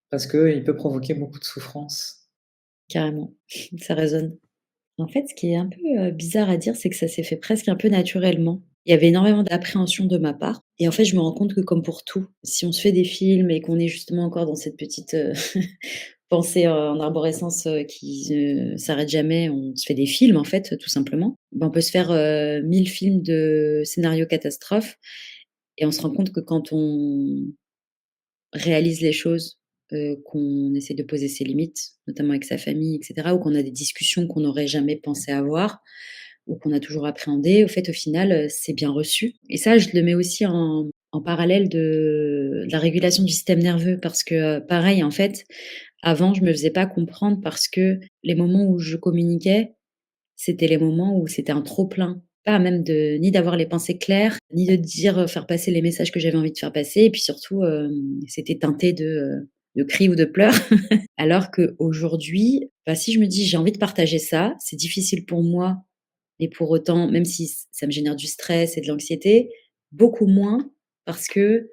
parce qu'il peut provoquer beaucoup de souffrance. Carrément, ça résonne. En fait, ce qui est un peu, bizarre à dire, c'est que ça s'est fait presque un peu naturellement. Il y avait énormément d'appréhension de ma part et en fait, je me rends compte que comme pour tout, si on se fait des films et qu'on est justement encore dans cette petite, pensée en arborescence, qui ne s'arrête jamais, on se fait des films, en fait, tout simplement. Ben, on peut se faire, 1000 films de scénarios catastrophes et on se rend compte que quand on réalise les choses, qu'on essaie de poser ses limites, notamment avec sa famille et cetera, ou qu'on a des discussions qu'on n'aurait jamais pensé avoir ou qu'on a toujours appréhendées, au fait, au final, c'est bien reçu et ça, je le mets aussi en parallèle de la régulation du système nerveux parce que, pareil, en fait, avant, je me faisais pas comprendre parce que les moments où je communiquais, c'était les moments où c'était un trop plein. Pas même ni d'avoir les pensées claires, ni de dire, faire passer les messages que j'avais envie de faire passer et puis surtout, c'était teinté de cris ou de pleurs. Alors qu'aujourd'hui, bah, si je me dis: «J'ai envie de partager ça», c'est difficile pour moi et pour autant, même si ça me génère du stress et de l'anxiété, beaucoup moins parce que,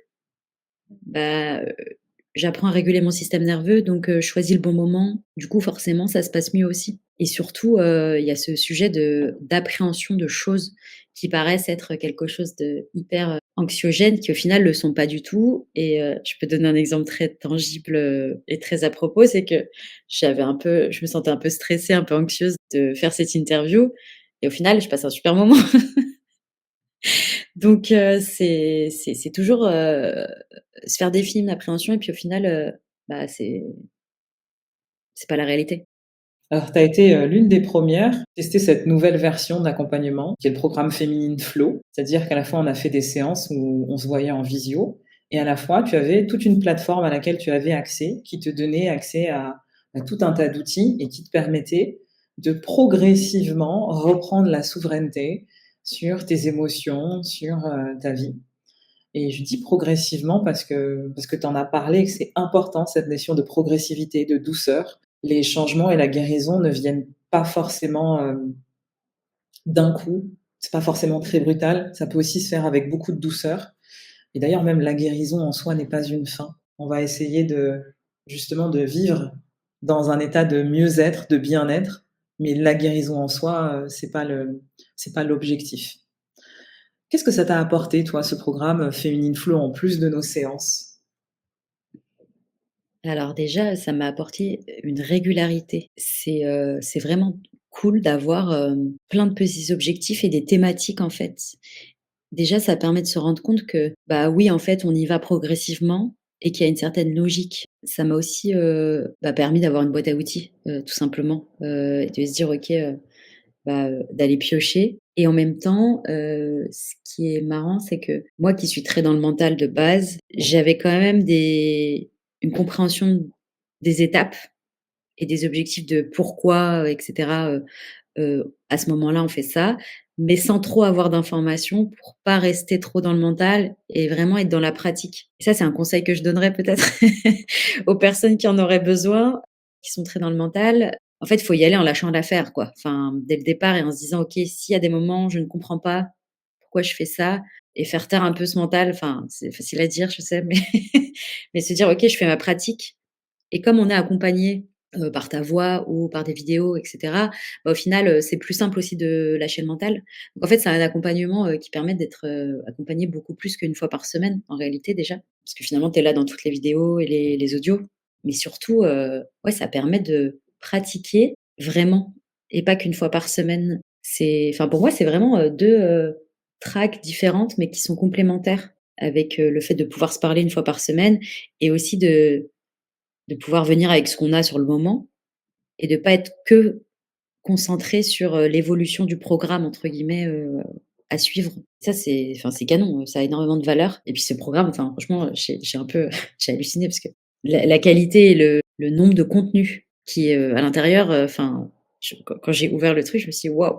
bah, j'apprends à réguler mon système nerveux, donc je choisis le bon moment. Du coup, forcément, ça se passe mieux aussi et surtout, il y a ce sujet d'appréhension de choses qui paraissent être quelque chose de hyper, anxiogène, qui au final le sont pas du tout et je peux donner un exemple très tangible, et très à propos, c'est que je me sentais un peu stressée, un peu anxieuse de faire cette interview et au final, je passe un super moment. Donc c'est toujours, se faire des films d'appréhension et puis au final, bah, c'est pas la réalité. Alors, tu as été, l'une des premières à tester cette nouvelle version d'accompagnement, qui est le programme Féminine Flow. C'est-à-dire qu'à la fois, on a fait des séances où on se voyait en visio et à la fois, tu avais toute une plateforme à laquelle tu avais accès, qui te donnait accès à tout un tas d'outils et qui te permettait de progressivement reprendre la souveraineté sur tes émotions, sur, ta vie. Et je dis progressivement parce que tu en as parlé et que c'est important cette notion de progressivité, de douceur. Les changements et la guérison ne viennent pas forcément, d'un coup. C'est pas forcément très brutal. Ça peut aussi se faire avec beaucoup de douceur. Et d'ailleurs, même la guérison en soi n'est pas une fin. On va essayer justement de vivre dans un état de mieux-être, de bien-être, mais la guérison en soi, c'est pas l'objectif. Qu'est-ce que ça t'a apporté, toi, ce programme, Féminine Flow, en plus de nos séances? Alors déjà, ça m'a apporté une régularité. C'est vraiment cool d'avoir, plein de petits objectifs et des thématiques, en fait. Déjà, ça permet de se rendre compte que, bah, oui, en fait, on y va progressivement et qu'il y a une certaine logique. Ça m'a aussi, bah, permis d'avoir une boîte à outils, tout simplement, et de se dire: «OK», bah, d'aller piocher et en même temps, ce qui est marrant, c'est que moi qui suis très dans le mental de base, j'avais quand même une compréhension des étapes et des objectifs de pourquoi, et cetera, à ce moment-là, on fait ça, mais sans trop avoir d'informations pour pas rester trop dans le mental et vraiment être dans la pratique. Et ça, c'est un conseil que je donnerais peut-être aux personnes qui en auraient besoin, qui sont très dans le mental. En fait, il faut y aller en lâchant l'affaire, quoi. Enfin, dès le départ et en se disant: «OK, s'il y a des moments où je ne comprends pas pourquoi je fais ça» et faire taire un peu ce mental, enfin, c'est facile à dire, je sais, mais mais se dire: «OK, je fais ma pratique» et comme on est accompagné par ta voix ou par des vidéos, et cetera, bah, au final, c'est plus simple aussi de lâcher le mental. Donc en fait, c'est un accompagnement, qui permet d'être, accompagné beaucoup plus qu'une fois par semaine, en réalité déjà. Parce que finalement, tu es là dans toutes les vidéos et les audios. Mais surtout, ouais, ça permet de pratiquer vraiment et pas qu'une fois par semaine. Enfin pour moi, c'est vraiment, 2, tracks différentes, mais qui sont complémentaires avec, le fait de pouvoir se parler une fois par semaine et aussi de pouvoir venir avec ce qu'on a sur le moment et de pas être que concentré sur, «l'évolution du programme» entre guillemets, à suivre. Ça c'est canon, ça a énormément de valeur et puis ce programme, enfin franchement, j'ai un peu j'ai halluciné parce que la qualité et le nombre de contenus qui est, à l'intérieur, enfin, quand j'ai ouvert le truc, je me suis dit: «Waouh!»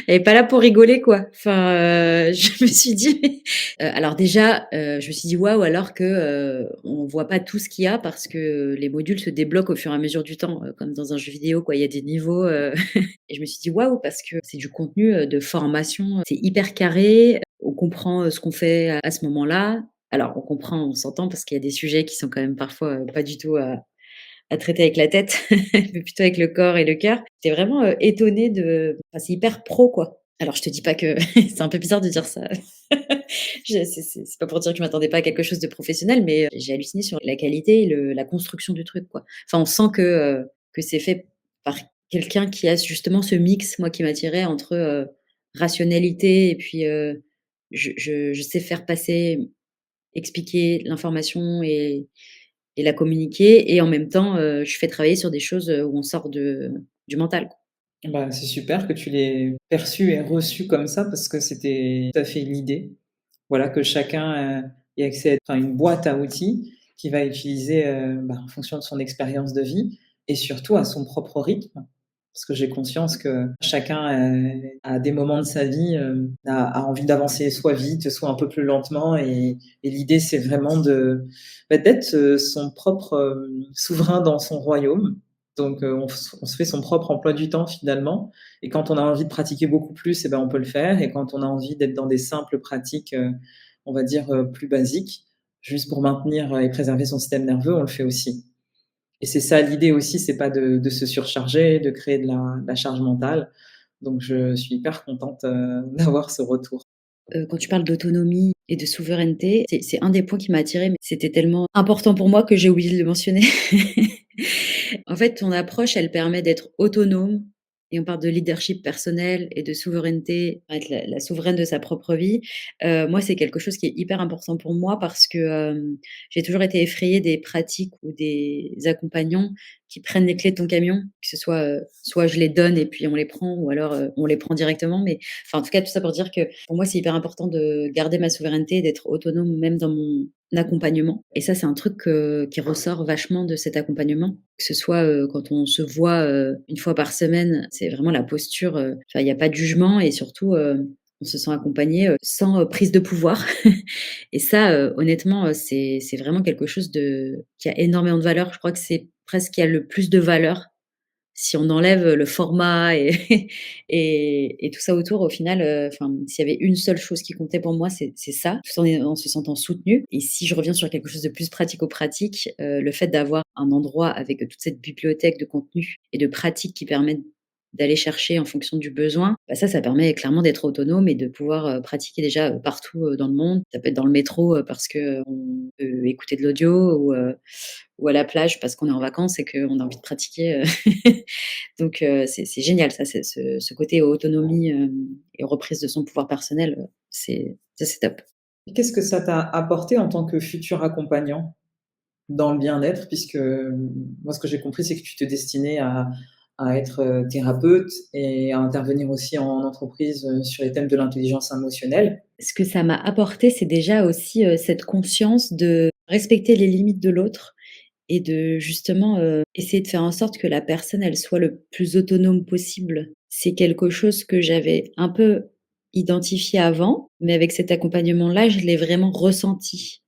Elle est pas là pour rigoler quoi. Enfin, je me suis dit mais alors déjà, je me suis dit: «Waouh!» alors que, on voit pas tout ce qu'il y a parce que les modules se débloquent au fur et à mesure du temps, comme dans un jeu vidéo quoi. Il y a des niveaux, et je me suis dit: «Waouh!» parce que c'est du contenu, de formation, c'est hyper carré, on comprend, ce qu'on fait à ce moment-là. Alors on comprend, on s'entend parce qu'il y a des sujets qui sont quand même parfois, pas du tout à traiter avec la tête, mais plutôt avec le corps et le cœur. J'étais vraiment, étonnée enfin, c'est hyper pro, quoi. Alors je te dis pas que c'est un peu bizarre de dire ça. Je c'est pas pour dire que je m'attendais pas à quelque chose de professionnel, mais, j'ai halluciné sur la qualité et la construction du truc, quoi. Enfin, on sent que c'est fait par quelqu'un qui a justement ce mix, moi, qui m'attirait entre, rationalité et puis, je sais faire passer, expliquer l'information et la communiquer et en même temps, je fais travailler sur des choses, où on sort du mental, quoi. Bah, c'est super que tu l'aies perçu et reçu comme ça parce que c'était tout à fait l'idée. Voilà, que chacun, ait accès à une boîte à outils qu'il va utiliser, en fonction de son expérience de vie et surtout à son propre rythme. Parce que j'ai conscience que chacun, à des moments de sa vie, a envie d'avancer soit vite, soit un peu plus lentement et l'idée, c'est vraiment d'être, son propre, souverain dans son royaume. Donc, on se fait son propre emploi du temps finalement et quand on a envie de pratiquer beaucoup plus, on peut le faire et quand on a envie d'être dans des simples pratiques, on va dire, plus basiques, juste pour maintenir, et préserver son système nerveux, on le fait aussi. Et c'est ça l'idée aussi, c'est pas de se surcharger, de créer de la charge mentale. Donc je suis hyper contente, d'avoir ce retour. Quand tu parles d'autonomie et de souveraineté, c'est un des points qui m'a attirée, mais c'était tellement important pour moi que j'ai oublié de le mentionner. En fait, ton approche, elle permet d'être autonome et on parle de leadership personnel et de souveraineté, être la souveraine de sa propre vie. Moi, c'est quelque chose qui est hyper important pour moi parce que, j'ai toujours été effrayée des pratiques ou des accompagnants qui prennent les clés de ton camion, que ce soit, soit je les donne et puis on les prend ou alors, on les prend directement. Mais enfin, en tout cas, tout ça pour dire que pour moi, c'est hyper important de garder ma souveraineté et d'être autonome même dans mon accompagnement et ça, c'est un truc, qui ressort vachement de cet accompagnement. Que ce soit, quand on se voit, 1 fois par semaine, c'est vraiment la posture, enfin, il y a pas de jugement et surtout, on se sent accompagné, sans, prise de pouvoir et ça, honnêtement, c'est vraiment quelque chose qui a énormément de valeur. Je crois que c'est presque qui a le plus de valeur si on enlève le format et et tout ça autour, au final, enfin, s'il y avait une seule chose qui comptait pour moi, c'est ça, tout en se sentant soutenu. Et si je reviens sur quelque chose de plus pratico-pratique, le fait d'avoir un endroit avec toute cette bibliothèque de contenu et de pratiques qui permettent d'aller chercher en fonction du besoin, bah, ça permet clairement d'être autonome et de pouvoir, pratiquer déjà, partout, dans le monde. Ça peut être dans le métro, parce que on peut écouter de l'audio ou à la plage parce qu'on est en vacances et qu'on a envie de pratiquer, donc c'est génial ça, c'est ce côté autonomie, et reprise de son pouvoir personnel, c'est top. Et qu'est-ce que ça t'a apporté en tant que futur accompagnant dans le bien-être? Puisque, moi ce que j'ai compris, c'est que tu te destinais à être, thérapeute et à intervenir aussi en entreprise, sur les thèmes de l'intelligence émotionnelle. Ce que ça m'a apporté, c'est déjà aussi, cette conscience de respecter les limites de l'autre et de justement, essayer de faire en sorte que la personne, elle soit le plus autonome possible. C'est quelque chose que j'avais un peu identifié avant, mais avec cet accompagnement-là, je l'ai vraiment ressenti,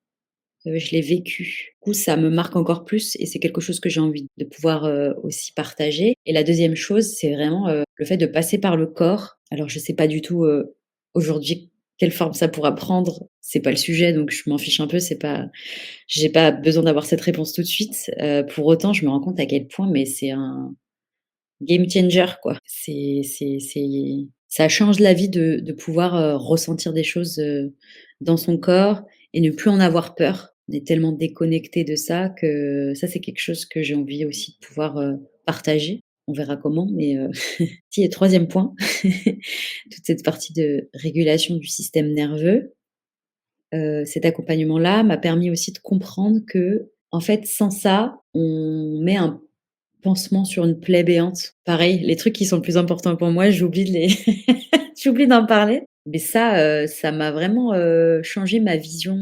je l'ai vécu. Du coup, ça me marque encore plus et c'est quelque chose que j'ai envie de pouvoir, aussi partager et la deuxième chose, c'est vraiment, le fait de passer par le corps. Alors je sais pas du tout, aujourd'hui Quelle forme ça pourra prendre, c'est pas le sujet, donc je m'en fiche un peu, j'ai pas besoin d'avoir cette réponse tout de suite. Pour autant, je me rends compte à quel point, mais c'est un game changer, quoi. Ça change la vie de pouvoir, ressentir des choses, dans son corps et ne plus en avoir peur. On est tellement déconnecté de ça que ça, c'est quelque chose que j'ai envie aussi de pouvoir, partager. On verra comment, mais si et 3e point, toute cette partie de régulation du système nerveux, cet accompagnement-là m'a permis aussi de comprendre que, en fait, sans ça, on met un pansement sur une plaie béante. Pareil, les trucs qui sont le plus importants pour moi, j'oublie de les j'oublie d'en parler. Mais ça m'a vraiment, changé ma vision,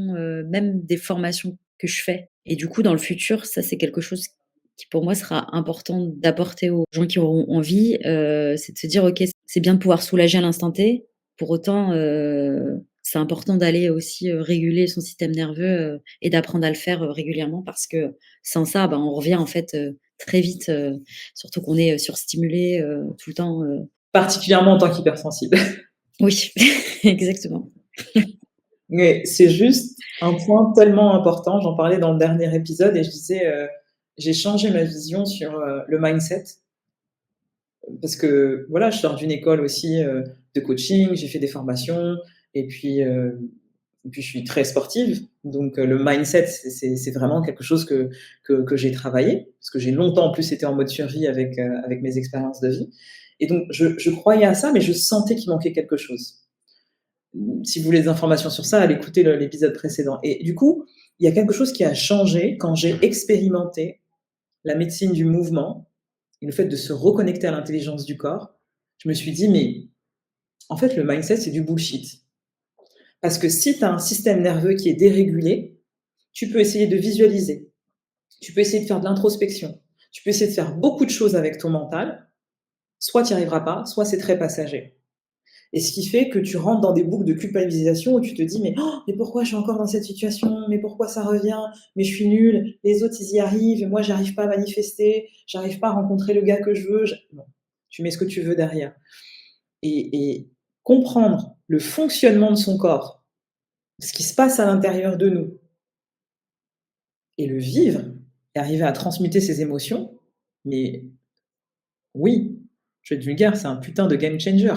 même des formations que je fais. Et du coup, dans le futur, ça, c'est quelque chose qui, pour moi, sera important d'apporter aux gens qui auront envie, c'est de se dire: «OK, c'est bien de pouvoir soulager à l'instant T. Pour autant, c'est important d'aller aussi, réguler son système nerveux, et d'apprendre à le faire, régulièrement parce que sans ça, ben, on revient en fait, très vite, surtout qu'on est, surstimulé, tout le temps, Particulièrement en tant qu'hypersensible. oui, exactement. Mais c'est juste un point tellement important. J'en parlais dans le dernier épisode et je disais, j'ai changé ma vision sur le mindset. Parce que voilà, je sors d'une école aussi de coaching, j'ai fait des formations et puis je suis très sportive. Donc le mindset, c'est vraiment quelque chose que j'ai travaillé, parce que j'ai longtemps en plus été en mode survie avec mes expériences de vie. Et donc je croyais à ça, mais je sentais qu'il manquait quelque chose. Si vous voulez des informations sur ça, allez écouter l'épisode précédent. Et du coup, il y a quelque chose qui a changé quand j'ai expérimenté la médecine du mouvement et le fait de se reconnecter à l'intelligence du corps. Je me suis dit, mais en fait, le mindset, c'est du bullshit. Parce que si tu as un système nerveux qui est dérégulé, tu peux essayer de visualiser, tu peux essayer de faire de l'introspection, tu peux essayer de faire beaucoup de choses avec ton mental, soit tu n'y arriveras pas, soit c'est très passager. Et ce qui fait que tu rentres dans des boucles de culpabilisation où tu te dis mais pourquoi je suis encore dans cette situation? Mais pourquoi ça revient? Mais je suis nulle, les autres ils y arrivent, et moi j'arrive pas à manifester, j'arrive pas à rencontrer le gars que je veux. Non, tu mets ce que tu veux derrière. Et comprendre le fonctionnement de son corps, ce qui se passe à l'intérieur de nous, et le vivre, et arriver à transmuter ses émotions, mais oui, je vais être vulgaire, c'est un putain de game changer.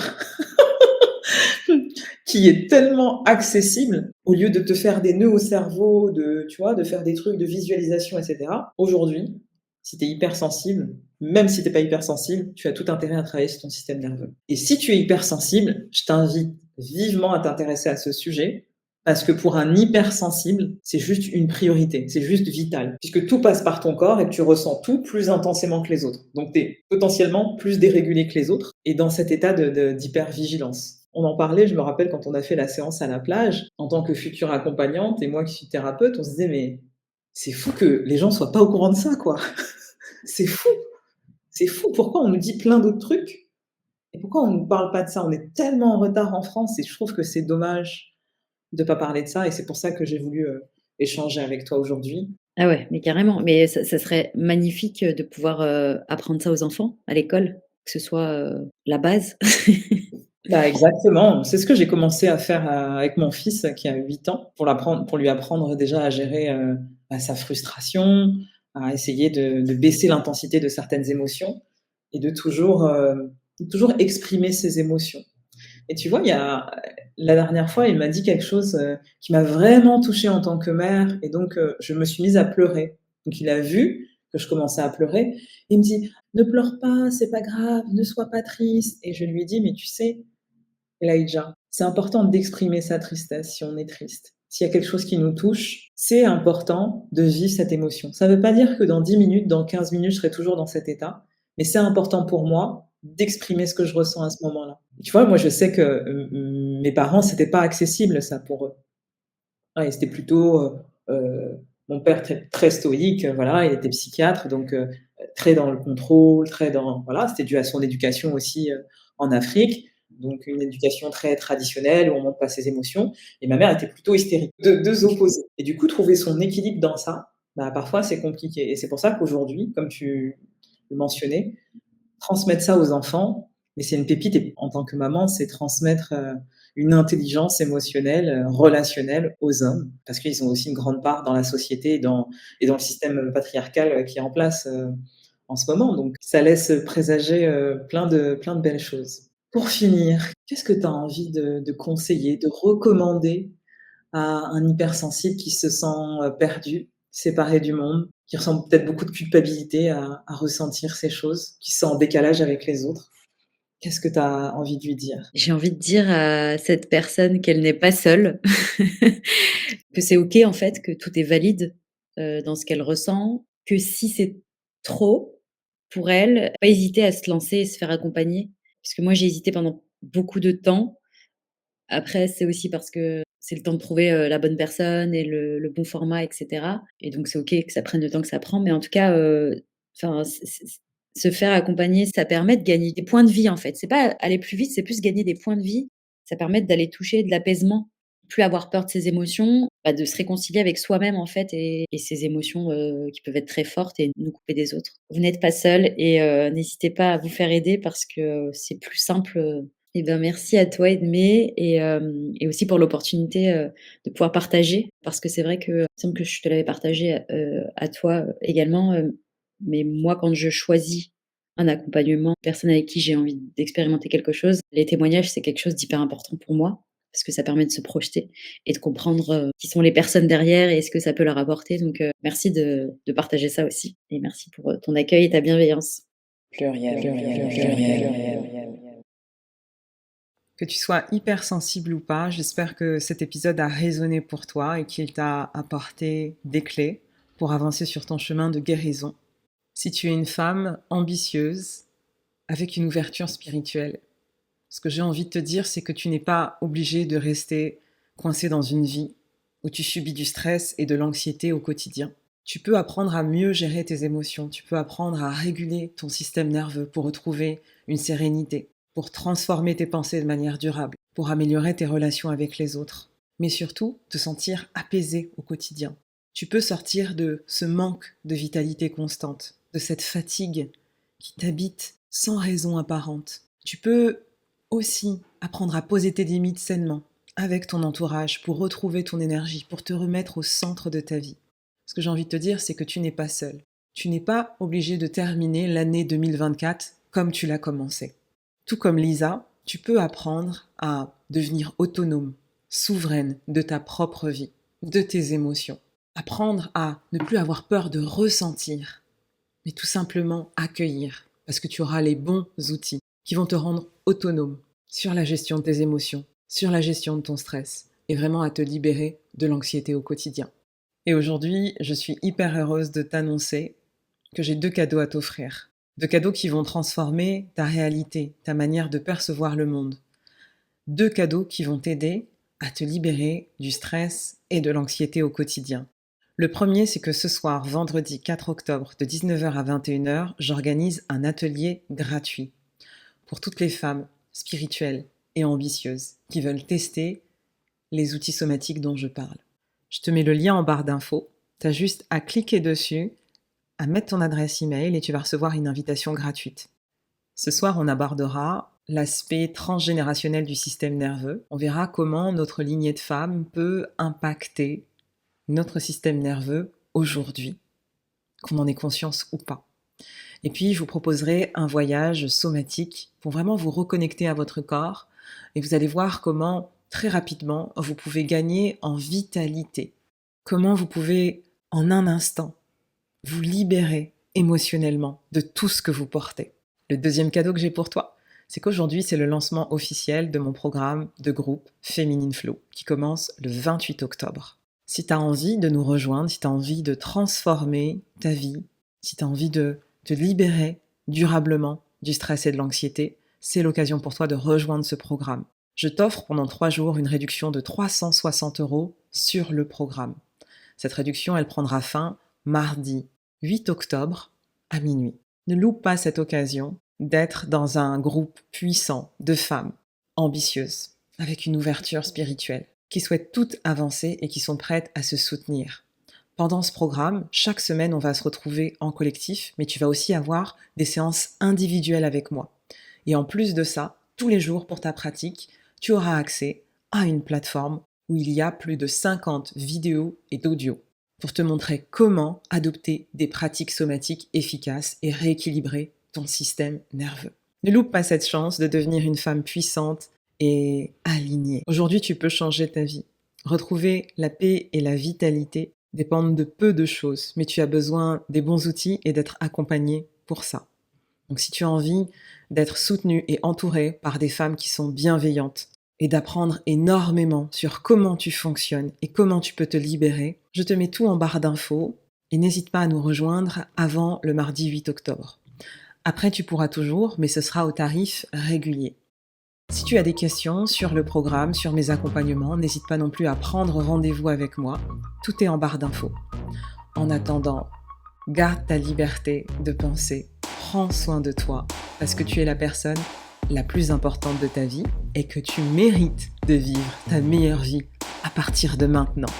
Qui est tellement accessible, au lieu de te faire des nœuds au cerveau, tu vois, de faire des trucs de visualisation, etc. Aujourd'hui, si tu es hypersensible, même si tu n'es pas hypersensible, tu as tout intérêt à travailler sur ton système nerveux. Et si tu es hypersensible, je t'invite vivement à t'intéresser à ce sujet, parce que pour un hypersensible, c'est juste une priorité, c'est juste vital, puisque tout passe par ton corps et que tu ressens tout plus intensément que les autres. Donc tu es potentiellement plus dérégulé que les autres et dans cet état d'hypervigilance. On en parlait, je me rappelle quand on a fait la séance à la plage, en tant que future accompagnante et moi qui suis thérapeute, on se disait mais c'est fou que les gens soient pas au courant de ça, quoi. C'est fou. C'est fou. Pourquoi on nous dit plein d'autres trucs et pourquoi on nous parle pas de ça? On est tellement en retard en France et je trouve que c'est dommage de pas parler de ça et c'est pour ça que j'ai voulu échanger avec toi aujourd'hui. Ah ouais, mais carrément, mais ça serait magnifique, de pouvoir, apprendre ça aux enfants à l'école, que ce soit, la base. Bah, exactement, c'est ce que j'ai commencé à faire avec mon fils qui a 8 ans pour lui apprendre déjà à gérer sa frustration, à essayer de baisser l'intensité de certaines émotions et de toujours exprimer ses émotions. Et tu vois, la dernière fois, il m'a dit quelque chose qui m'a vraiment touchée en tant que mère et donc je me suis mise à pleurer. Donc il a vu que je commençais à pleurer et il me dit: «Ne pleure pas, c'est pas grave, ne sois pas triste» et je lui ai dit: «Mais tu sais, Elijah, c'est important d'exprimer sa tristesse si on est triste. S'il y a quelque chose qui nous touche, c'est important de vivre cette émotion. Ça ne veut pas dire que dans 10 minutes, dans 15 minutes, je serai toujours dans cet état, mais c'est important pour moi d'exprimer ce que je ressens à ce moment-là. Tu vois, moi, je sais que mes parents, c'était pas accessible, ça, pour eux. Ouais, c'était plutôt mon père très, très stoïque, voilà, il était psychiatre, donc très dans le contrôle, très dans voilà, c'était dû à son éducation aussi en Afrique, donc une éducation très traditionnelle où on montre pas ses émotions. Et ma mère était plutôt hystérique, deux opposés. Et du coup, trouver son équilibre dans ça, bah, parfois c'est compliqué. Et c'est pour ça qu'aujourd'hui, comme tu le mentionnais, transmettre ça aux enfants, mais c'est une pépite. Et en tant que maman, c'est transmettre une intelligence émotionnelle, relationnelle aux hommes, parce qu'ils ont aussi une grande part dans la société et dans le système patriarcal qui est en place en ce moment. Donc ça laisse présager plein de belles choses. Pour finir, qu'est-ce que tu as envie de conseiller, de recommander à un hypersensible qui se sent perdu, séparé du monde, qui ressent peut-être beaucoup de culpabilité à ressentir ces choses, qui se sent en décalage avec les autres? Qu'est-ce que tu as envie de lui dire? J'ai envie de dire à cette personne qu'elle n'est pas seule, que c'est OK en fait, que tout est valide, dans ce qu'elle ressent, que si c'est trop pour elle, pas hésiter à se lancer et se faire accompagner. Parce que moi j'ai hésité pendant beaucoup de temps. Après c'est aussi parce que c'est le temps de trouver, la bonne personne et le bon format et cetera et donc c'est OK que ça prenne le temps que ça prend mais en tout cas, enfin se faire accompagner, ça permet de gagner des points de vie en fait. C'est pas aller plus vite, c'est plus gagner des points de vie. Ça permet d'aller toucher de l'apaisement, plus avoir peur de ses émotions, bah, de se réconcilier avec soi-même en fait et ses émotions, qui peuvent être très fortes et nous couper des autres. Vous n'êtes pas seul et n'hésitez pas à vous faire aider parce que c'est plus simple, et ben, merci à toi Edmé et aussi pour l'opportunité, de pouvoir partager parce que c'est vrai que, il me semble que je te l'avais partagé, à toi, également, mais moi quand je choisis un accompagnement, personne avec qui j'ai envie d'expérimenter quelque chose, les témoignages, c'est quelque chose d'hyper important pour moi parce que ça permet de se projeter et de comprendre, qui sont les personnes derrière et ce que ça peut leur apporter donc merci de partager ça aussi et merci pour, ton accueil et ta bienveillance. Pluriel, pluriel, pluriel. Que tu sois hypersensible ou pas, j'espère que cet épisode a résonné pour toi et qu'il t'a apporté des clés pour avancer sur ton chemin de guérison. Si tu es une femme ambitieuse, avec une ouverture spirituelle, ce que j'ai envie de te dire, c'est que tu n'es pas obligée de rester coincée dans une vie où tu subis du stress et de l'anxiété au quotidien. Tu peux apprendre à mieux gérer tes émotions, tu peux apprendre à réguler ton système nerveux pour retrouver une sérénité, pour transformer tes pensées de manière durable, pour améliorer tes relations avec les autres, mais surtout te sentir apaisé au quotidien. Tu peux sortir de ce manque de vitalité constante, de cette fatigue qui t'habite sans raison apparente. Tu peux aussi apprendre à poser tes limites sainement avec ton entourage pour retrouver ton énergie, pour te remettre au centre de ta vie. Ce que j'ai envie de te dire, c'est que tu n'es pas seul. Tu n'es pas obligé de terminer l'année 2024 comme tu l'as commencé. Tout comme Lisa, tu peux apprendre à devenir autonome, souveraine de ta propre vie, de tes émotions. Apprendre à ne plus avoir peur de ressentir, mais tout simplement accueillir, parce que tu auras les bons outils qui vont te rendre autonome sur la gestion de tes émotions, sur la gestion de ton stress, et vraiment à te libérer de l'anxiété au quotidien. Et aujourd'hui, je suis hyper heureuse de t'annoncer que j'ai 2 cadeaux à t'offrir. 2 cadeaux qui vont transformer ta réalité, ta manière de percevoir le monde. 2 cadeaux qui vont t'aider à te libérer du stress et de l'anxiété au quotidien. Le premier, c'est que ce soir, vendredi 4 octobre, de 19h à 21h, j'organise un atelier gratuit pour toutes les femmes spirituelles et ambitieuses qui veulent tester les outils somatiques dont je parle. Je te mets le lien en barre d'infos. Tu as juste à cliquer dessus, à mettre ton adresse email et tu vas recevoir une invitation gratuite. Ce soir, on abordera l'aspect transgénérationnel du système nerveux. On verra comment notre lignée de femmes peut impacter notre système nerveux aujourd'hui, qu'on en ait conscience ou pas. Et puis, je vous proposerai un voyage somatique pour vraiment vous reconnecter à votre corps et vous allez voir comment, très rapidement, vous pouvez gagner en vitalité. Comment vous pouvez, en un instant, vous libérer émotionnellement de tout ce que vous portez. Le deuxième cadeau que j'ai pour toi, c'est qu'aujourd'hui, c'est le lancement officiel de mon programme de groupe Feminine Flow qui commence le 28 octobre. Si tu as envie de nous rejoindre, si tu as envie de transformer ta vie, si tu as envie de te libérer durablement du stress et de l'anxiété, c'est l'occasion pour toi de rejoindre ce programme. Je t'offre pendant 3 jours une réduction de 360 € sur le programme. Cette réduction, elle prendra fin mardi 8 octobre à minuit. Ne loupe pas cette occasion d'être dans un groupe puissant de femmes ambitieuses, avec une ouverture spirituelle, qui souhaitent toutes avancer et qui sont prêtes à se soutenir. Pendant ce programme, chaque semaine, on va se retrouver en collectif, mais tu vas aussi avoir des séances individuelles avec moi. Et en plus de ça, tous les jours pour ta pratique, tu auras accès à une plateforme où il y a plus de 50 vidéos et d'audios pour te montrer comment adopter des pratiques somatiques efficaces et rééquilibrer ton système nerveux. Ne loupe pas cette chance de devenir une femme puissante et alignée. Aujourd'hui, tu peux changer ta vie. Retrouver la paix et la vitalité dépendent de peu de choses, mais tu as besoin des bons outils et d'être accompagnée pour ça. Donc si tu as envie d'être soutenue et entourée par des femmes qui sont bienveillantes et d'apprendre énormément sur comment tu fonctionnes et comment tu peux te libérer, je te mets tout en barre d'infos et n'hésite pas à nous rejoindre avant le mardi 8 octobre. Après, tu pourras toujours, mais ce sera au tarif régulier. Si tu as des questions sur le programme, sur mes accompagnements, n'hésite pas non plus à prendre rendez-vous avec moi. Tout est en barre d'infos. En attendant, garde ta liberté de penser, prends soin de toi, parce que tu es la personne la plus importante de ta vie et que tu mérites de vivre ta meilleure vie à partir de maintenant.